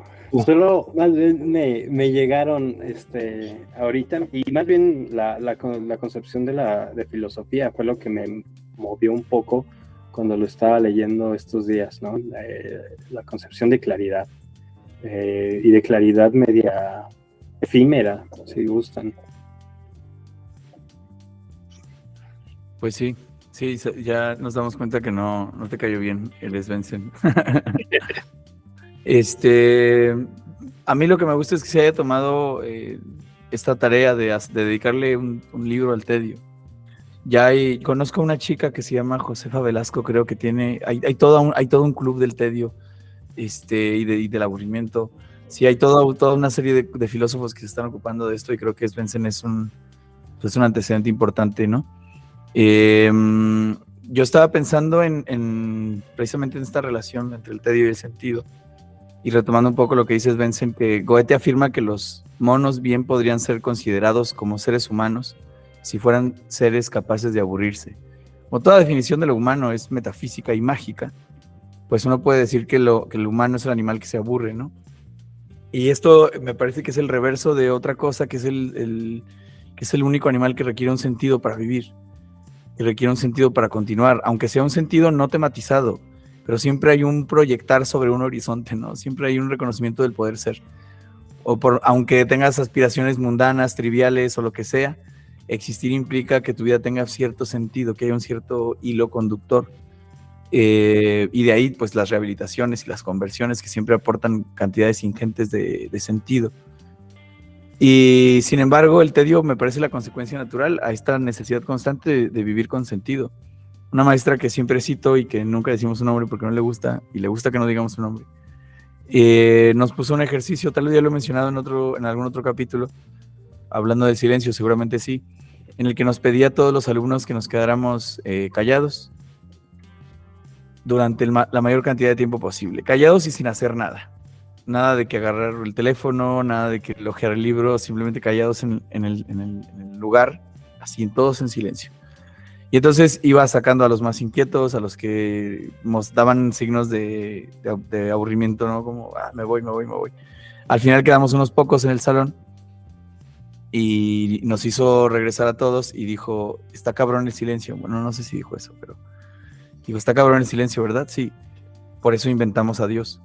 Speaker 6: más bien me llegaron ahorita, y más bien la concepción de filosofía fue lo que me movió un poco cuando lo estaba leyendo estos días, ¿no? La concepción de claridad, y de claridad media efímera, si gustan.
Speaker 4: Pues sí, ya nos damos cuenta que no te cayó bien el Svensson. A mí lo que me gusta es que se haya tomado esta tarea de dedicarle un libro al tedio. Conozco a una chica que se llama Josefa Velasco, creo que hay todo un club del tedio y del aburrimiento. Sí, hay toda una serie de filósofos que se están ocupando de esto y creo que Svensson es un antecedente importante, ¿no? Yo estaba pensando precisamente en esta relación entre el tedio y el sentido, y retomando un poco lo que dice Svensson, que Goethe afirma que los monos bien podrían ser considerados como seres humanos si fueran seres capaces de aburrirse. Como toda definición de lo humano es metafísica y mágica, pues uno puede decir que el humano es el animal que se aburre, ¿no? Y esto me parece que es el reverso de otra cosa, que es el único animal que requiere un sentido para vivir, que requiere un sentido para continuar, aunque sea un sentido no tematizado, pero siempre hay un proyectar sobre un horizonte, ¿no? Siempre hay un reconocimiento del poder ser. Aunque tengas aspiraciones mundanas, triviales o lo que sea, existir implica que tu vida tenga cierto sentido, que haya un cierto hilo conductor. Y de ahí, pues, las rehabilitaciones y las conversiones que siempre aportan cantidades ingentes de sentido. Y sin embargo, el tedio me parece la consecuencia natural a esta necesidad constante de vivir con sentido. Una maestra que siempre cito y que nunca decimos su nombre porque no le gusta, y le gusta que no digamos su nombre, nos puso un ejercicio, tal vez ya lo he mencionado en algún otro capítulo, hablando del silencio, seguramente sí, en el que nos pedía a todos los alumnos que nos quedáramos callados durante la mayor cantidad de tiempo posible, callados y sin hacer nada. Nada de que agarrar el teléfono, nada de que ojear el libro, simplemente callados en el lugar, así todos en silencio. Y entonces iba sacando a los más inquietos, a los que nos daban signos de aburrimiento, ¿no? Como, me voy. Al final quedamos unos pocos en el salón y nos hizo regresar a todos y dijo, está cabrón el silencio. Bueno, no sé si dijo eso, pero dijo, está cabrón el silencio, ¿verdad? Sí, por eso inventamos a Dios.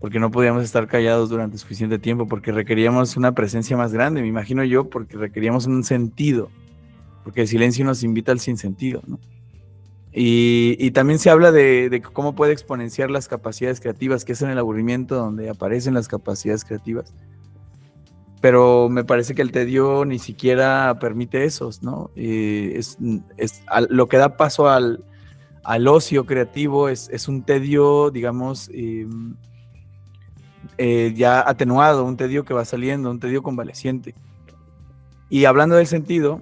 Speaker 4: Porque no podíamos estar callados durante suficiente tiempo, porque requeríamos una presencia más grande, me imagino yo, porque requeríamos un sentido, porque el silencio nos invita al sinsentido, ¿no? Y también se habla de cómo puede exponenciar las capacidades creativas, que es en el aburrimiento donde aparecen las capacidades creativas. Pero me parece que el tedio ni siquiera permite esos, ¿no? Lo que da paso a al ocio creativo es un tedio, digamos, ya atenuado, un tedio que va saliendo, un tedio convaleciente. Y hablando del sentido,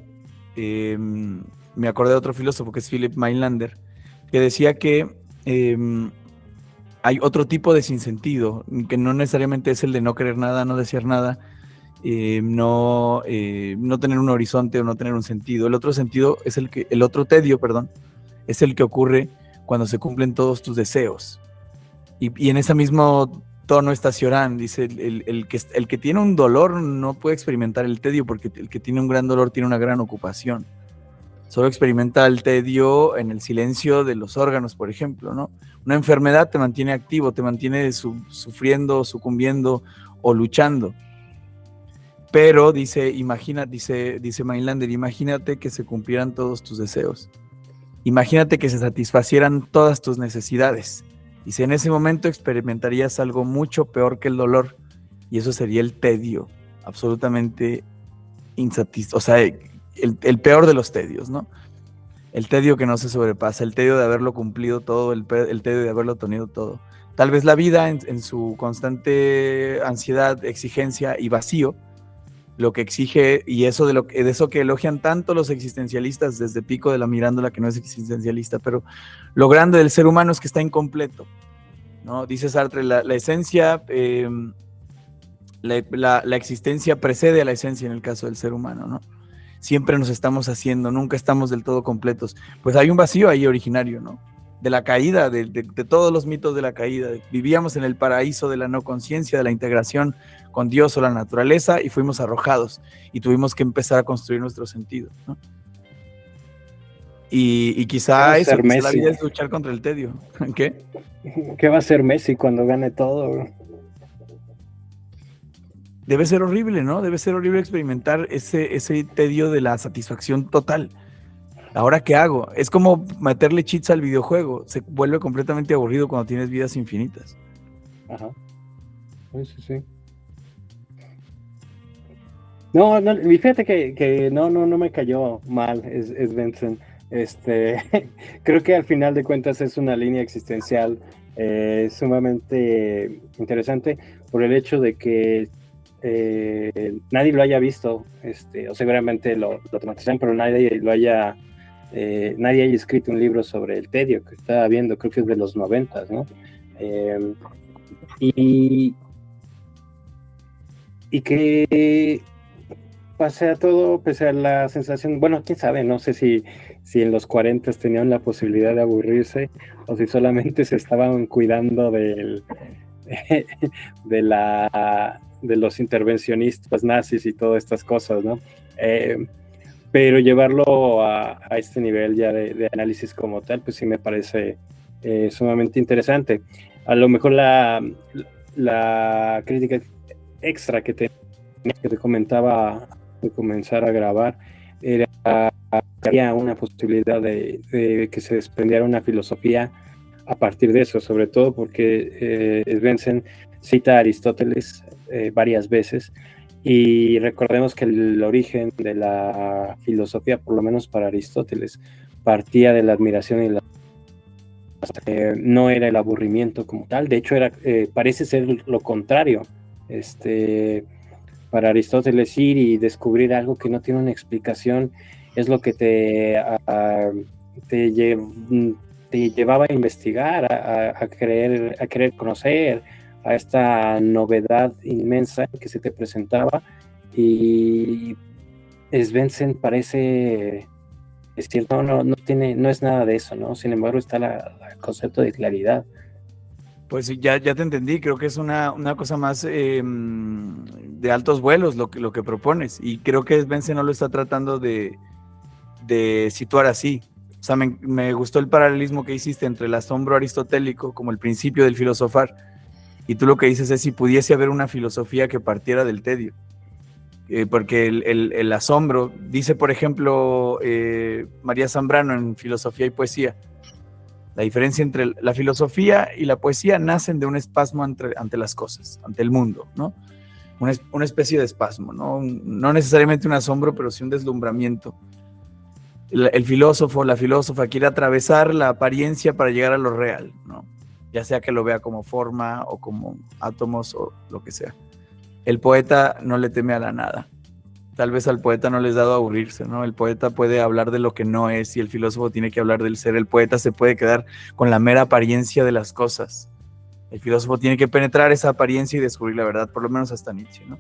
Speaker 4: me acordé de otro filósofo que es Philip Mailander, que decía que hay otro tipo de sinsentido, que no necesariamente es el de no querer nada, no desear nada, no tener un horizonte o no tener un sentido. El otro sentido es el otro tedio, perdón, es el que ocurre cuando se cumplen todos tus deseos. Y en ese mismo tono está Cioran, dice, el que tiene un dolor no puede experimentar el tedio, porque el que tiene un gran dolor tiene una gran ocupación. Solo experimenta el tedio en el silencio de los órganos, por ejemplo, ¿no? Una enfermedad te mantiene activo, te mantiene sufriendo, sucumbiendo o luchando. Pero dice Mailander, imagínate que se cumplieran todos tus deseos. Imagínate que se satisfacieran todas tus necesidades. Dice, en ese momento experimentarías algo mucho peor que el dolor, y eso sería el tedio, absolutamente insatisfecho, o sea, el peor de los tedios, ¿no? El tedio que no se sobrepasa, el tedio de haberlo cumplido todo, el tedio de haberlo tenido todo. Tal vez la vida en su constante ansiedad, exigencia y vacío, lo que exige, y eso de eso que elogian tanto los existencialistas, desde Pico de la Mirandola, que no es existencialista, pero lo grande del ser humano es que está incompleto, ¿no? Dice Sartre, la esencia, la existencia precede a la esencia en el caso del ser humano, ¿no? Siempre nos estamos haciendo, nunca estamos del todo completos. Pues hay un vacío ahí originario, ¿no? De la caída, de todos los mitos de la caída. Vivíamos en el paraíso de la no conciencia, de la integración con Dios o la naturaleza, y fuimos arrojados y tuvimos que empezar a construir nuestro sentido, ¿no? Y quizá eso, la vida es luchar contra el tedio. ¿Qué?
Speaker 6: ¿Qué va a hacer Messi cuando gane todo?
Speaker 4: Debe ser horrible, ¿no? Debe ser horrible experimentar ese tedio de la satisfacción total. ¿Ahora qué hago? Es como meterle cheats al videojuego. Se vuelve completamente aburrido cuando tienes vidas infinitas.
Speaker 6: Ajá. Sí. No, y fíjate que no me cayó mal Svensson. Creo que al final de cuentas es una línea existencial sumamente interesante por el hecho de que nadie lo haya visto, o seguramente lo tematizan, pero nadie haya escrito un libro sobre el tedio, que estaba viendo, creo que es de los 90, ¿no? Y que pese a todo, pese a la sensación, bueno, quién sabe, no sé si en los 40 tenían la posibilidad de aburrirse o si solamente se estaban cuidando de los intervencionistas nazis y todas estas cosas, ¿no? Pero llevarlo a este nivel ya de análisis como tal, pues sí me parece sumamente interesante. A lo mejor la crítica extra que te comentaba de comenzar a grabar era que había una posibilidad de que se desprendiera una filosofía a partir de eso, sobre todo porque Svensson cita a Aristóteles varias veces, y recordemos que el origen de la filosofía, por lo menos para Aristóteles, partía de la admiración y no era el aburrimiento como tal. De hecho parece ser lo contrario. Para Aristóteles, ir y descubrir algo que no tiene una explicación es lo que te llevaba a investigar, a querer conocer, a esta novedad inmensa que se te presentaba. Y Svensson parece decir, no es nada de eso, ¿no? Sin embargo está el concepto de claridad.
Speaker 4: Pues ya te entendí, creo que es una cosa más de altos vuelos lo que propones, y creo que Svensson no lo está tratando de situar así. O sea, me gustó el paralelismo que hiciste entre el asombro aristotélico como el principio del filosofar, y tú lo que dices es si pudiese haber una filosofía que partiera del tedio, porque el asombro, dice por ejemplo María Zambrano en Filosofía y Poesía, la diferencia entre la filosofía y la poesía nacen de un espasmo ante las cosas, ante el mundo, ¿no? Una especie de espasmo, ¿no? No necesariamente un asombro, pero sí un deslumbramiento. el filósofo, la filósofa quiere atravesar la apariencia para llegar a lo real, ¿no? Ya sea que lo vea como forma o como átomos o lo que sea. El poeta no le teme a la nada. Tal vez al poeta no les ha dado a aburrirse, ¿no? El poeta puede hablar de lo que no es y el filósofo tiene que hablar del ser. El poeta se puede quedar con la mera apariencia de las cosas. El filósofo tiene que penetrar esa apariencia y descubrir la verdad, por lo menos hasta Nietzsche, ¿no?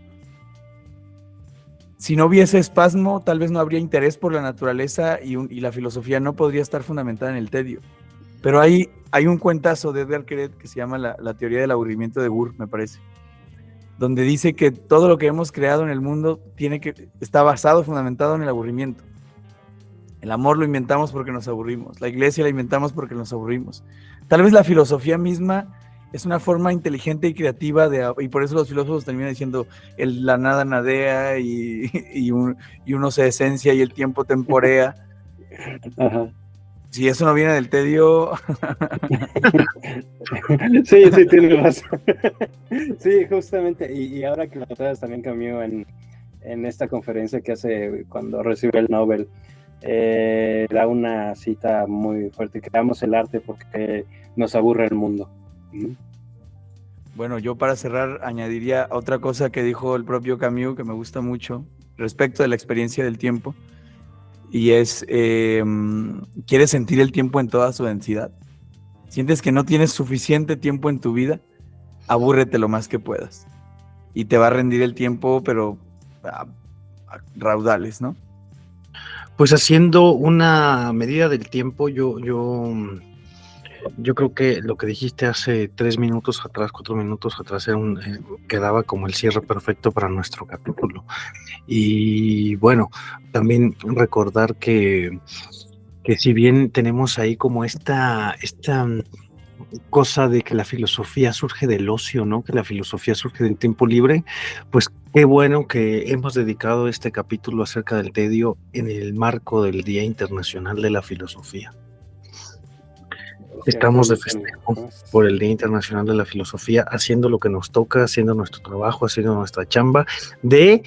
Speaker 4: Si no hubiese espasmo, tal vez no habría interés por la naturaleza y la filosofía no podría estar fundamentada en el tedio. Pero hay un cuentazo de Edgar Queret que se llama la teoría del aburrimiento de Burke, me parece, donde dice que todo lo que hemos creado en el mundo está basado, fundamentado en el aburrimiento. El amor lo inventamos porque nos aburrimos, la iglesia la inventamos porque nos aburrimos. Tal vez la filosofía misma es una forma inteligente y creativa y por eso los filósofos terminan diciendo la nada nadea y uno se esencia y el tiempo temporea.
Speaker 6: Ajá.
Speaker 4: Si eso no viene del tedio.
Speaker 6: Sí, tienes razón. Sí, justamente. Y ahora que lo traes también cambió en esta conferencia que hace cuando recibe el Nobel, da una cita muy fuerte: creamos el arte porque nos aburre el mundo.
Speaker 4: Bueno, yo para cerrar añadiría otra cosa que dijo el propio Camus que me gusta mucho respecto de la experiencia del tiempo, y es, ¿quieres sentir el tiempo en toda su densidad? ¿Sientes que no tienes suficiente tiempo en tu vida? Abúrrete lo más que puedas y te va a rendir el tiempo, pero a raudales, ¿no?
Speaker 5: Pues haciendo una medida del tiempo, yo creo que lo que dijiste hace 3 minutos atrás, 4 minutos atrás, quedaba como el cierre perfecto para nuestro capítulo. Y bueno, también recordar que si bien tenemos ahí como esta cosa de que la filosofía surge del ocio, ¿no? Que la filosofía surge del tiempo libre, pues qué bueno que hemos dedicado este capítulo acerca del tedio en el marco del Día Internacional de la Filosofía. Estamos de festejo por el Día Internacional de la Filosofía, haciendo lo que nos toca, haciendo nuestro trabajo, haciendo nuestra chamba de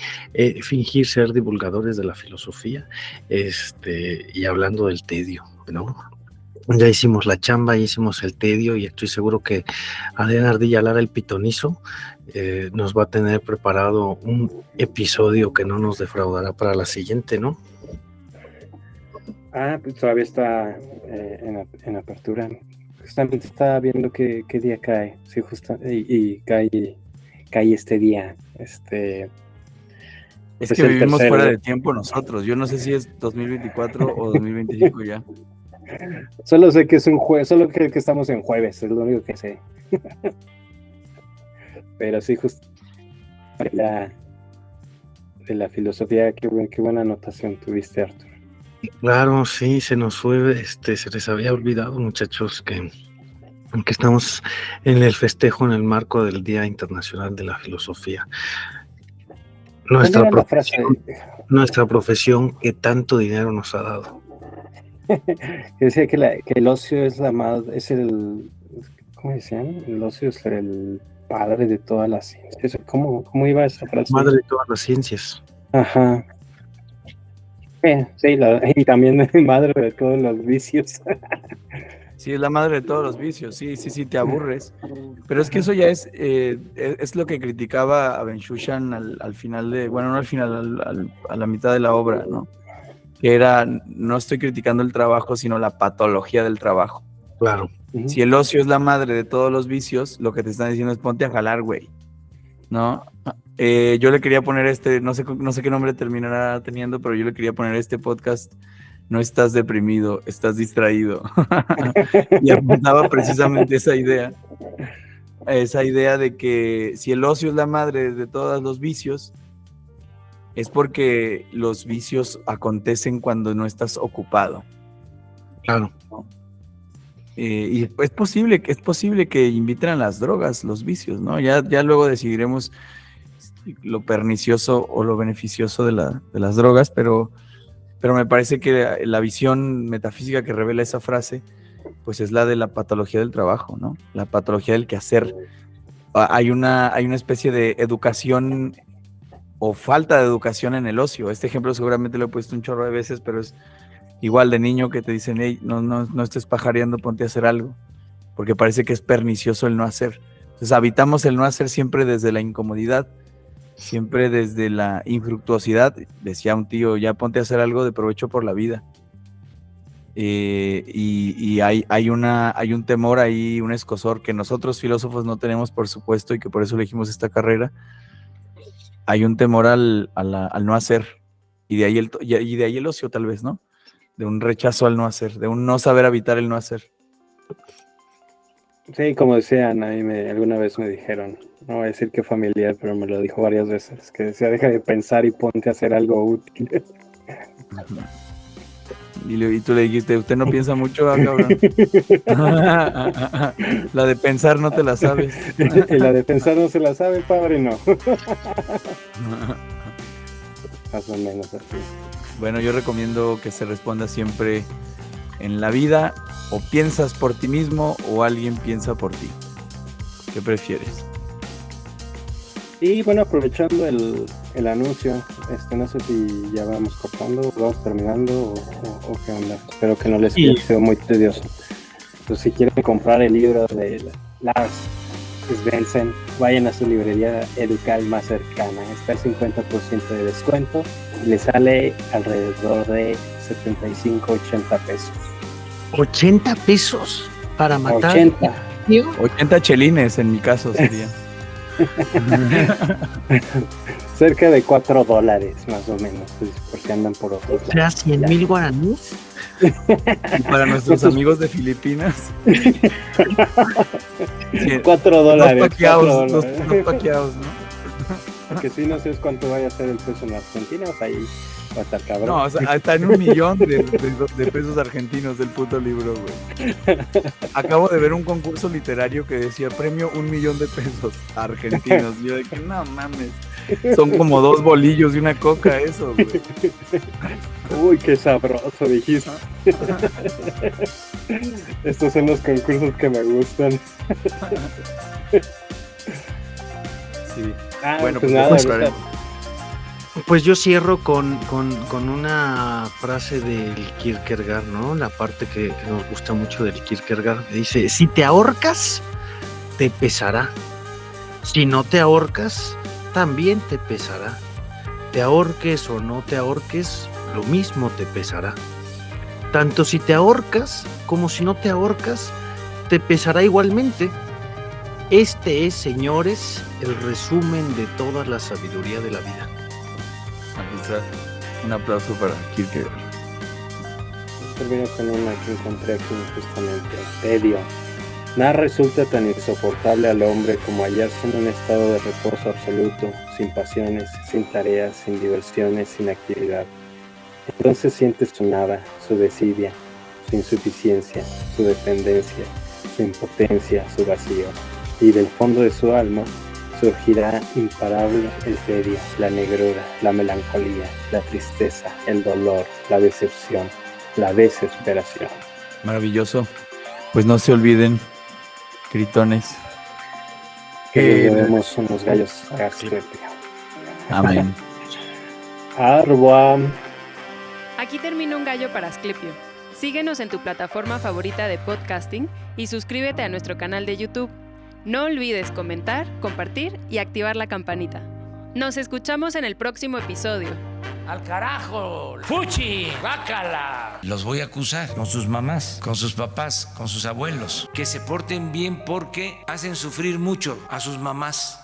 Speaker 5: fingir ser divulgadores de la filosofía, y hablando del tedio, ¿no? Ya hicimos la chamba, ya hicimos el tedio, y estoy seguro que Adriana Ardilla Lara, el pitonizo, nos va a tener preparado un episodio que no nos defraudará para la siguiente, ¿no?
Speaker 6: Pues todavía está en apertura. Justamente estaba viendo qué día cae. Sí, y cae este día.
Speaker 4: Es que vivimos fuera de tiempo nosotros. Yo no sé si es 2024 o 2025 ya.
Speaker 6: Solo sé que es un jueves, solo que estamos en jueves, es lo único que sé. Pero sí, justo de la filosofía, qué buena anotación tuviste, Arthur.
Speaker 5: Claro, sí, se nos fue, se les había olvidado, muchachos, que estamos en el festejo en el marco del Día Internacional de la Filosofía. Nuestra profesión que tanto dinero nos ha dado.
Speaker 6: Decía que el ocio es ¿cómo se llama? El ocio es el padre de todas las ciencias. ¿Cómo iba esa frase?
Speaker 5: Madre de todas las ciencias.
Speaker 6: Ajá. Sí, y también madre de todos los vicios.
Speaker 4: Sí, es la madre de todos los vicios, sí, te aburres. Pero es que eso ya es lo que criticaba a Ben-Shushan al final no al final, a la mitad de la obra, ¿no? Que era, no estoy criticando el trabajo, sino la patología del trabajo.
Speaker 5: Claro.
Speaker 4: Si el ocio es la madre de todos los vicios, lo que te están diciendo es ponte a jalar, güey, ¿no? Yo le quería poner no sé qué nombre terminará teniendo, pero yo le quería poner este podcast: no estás deprimido, estás distraído. Y apuntaba precisamente esa idea de que si el ocio es la madre de todos los vicios, es porque los vicios acontecen cuando no estás ocupado.
Speaker 5: Claro.
Speaker 4: Y es posible que inviten a las drogas, los vicios, ¿no? Ya luego decidiremos lo pernicioso o lo beneficioso de las drogas, pero me parece que la visión metafísica que revela esa frase, pues es la de la patología del trabajo, ¿no? La patología del quehacer. Hay una especie de educación o falta de educación en el ocio. Este ejemplo seguramente lo he puesto un chorro de veces, pero es Igual de niño que te dicen, hey, no estés pajareando, ponte a hacer algo, porque parece que es pernicioso el no hacer. Entonces habitamos el no hacer siempre desde la incomodidad, siempre desde la infructuosidad. Decía un tío, ya ponte a hacer algo de provecho por la vida. Y hay un temor ahí, un escozor que nosotros filósofos no tenemos, por supuesto, y que por eso elegimos esta carrera. Hay un temor al no hacer, y de ahí el ocio tal vez, ¿no? De un rechazo al no hacer, de un no saber habitar el no hacer.
Speaker 6: Sí, como decían, alguna vez me dijeron, no voy a decir que familiar, pero me lo dijo varias veces, que decía, deja de pensar y ponte a hacer algo útil.
Speaker 4: Y tú le dijiste, usted no piensa mucho, cabrón. La de pensar no te la sabes.
Speaker 6: Y la de pensar no se la sabe, padre, no. Más o menos así.
Speaker 4: Bueno, yo recomiendo que se responda siempre en la vida, o piensas por ti mismo o alguien piensa por ti. ¿Qué prefieres?
Speaker 6: Y bueno, aprovechando el anuncio, no sé si ya vamos cortando, vamos terminando o qué onda. Espero que no les haya sido muy tedioso. Entonces, si quieren comprar el libro de Lars Svensson, vayan a su librería Educal más cercana. Está el 50% de descuento y le sale alrededor de 75-80 pesos.
Speaker 5: ¿80 pesos para matar?
Speaker 4: 80 chelines en mi caso sería.
Speaker 6: Cerca de $4 más o menos, pues, por si andan por otros lados.
Speaker 5: ¿Ya 100,000 guaraníes?
Speaker 4: Y para nuestros amigos de Filipinas,
Speaker 6: $4.
Speaker 4: Dos paqueados, ¿no?
Speaker 6: Porque si no sé cuánto vaya a ser el peso en Argentina, o sea, ahí va a estar cabrón.
Speaker 4: No, o sea, está en 1,000,000 de pesos argentinos del puto libro, güey. Acabo de ver un concurso literario que decía premio 1,000,000 de pesos argentinos. Y yo de que no mames, son como 2 bolillos y una coca eso, güey.
Speaker 6: Uy, qué sabroso dijiste. Estos son los concursos que me gustan.
Speaker 4: Sí.
Speaker 6: Bueno, pues nada,
Speaker 5: pues yo cierro con una frase del Kierkegaard, ¿no? La parte que nos gusta mucho del Kierkegaard. Dice, si te ahorcas, te pesará. Si no te ahorcas, también te pesará. Te ahorques o no te ahorques, lo mismo te pesará. Tanto si te ahorcas como si no te ahorcas, te pesará igualmente. Este es, señores, el resumen de toda la sabiduría de la vida.
Speaker 4: Un aplauso para Kierkegaard.
Speaker 6: Termino con una que encontré aquí justamente. Tedio. Nada resulta tan insoportable al hombre como hallarse en un estado de reposo absoluto, sin pasiones, sin tareas, sin diversiones, sin actividad. Entonces siente su nada, su desidia, su insuficiencia, su dependencia, su impotencia, su vacío. Y del fondo de su alma surgirá imparable el tedio, la negrura, la melancolía, la tristeza, el dolor, la decepción, la desesperación.
Speaker 4: Maravilloso. Pues no se olviden, gritones,
Speaker 6: que vemos unos gallos Asclepio.
Speaker 4: Amén.
Speaker 6: Arboa.
Speaker 3: Aquí termina un gallo para Asclepio. Síguenos en tu plataforma favorita de podcasting y suscríbete a nuestro canal de YouTube. No olvides comentar, compartir y activar la campanita. Nos escuchamos en el próximo episodio.
Speaker 1: ¡Al carajo! ¡Fuchi! ¡Bácala! Los voy a acusar con sus mamás, con sus papás, con sus abuelos. Que se porten bien porque hacen sufrir mucho a sus mamás.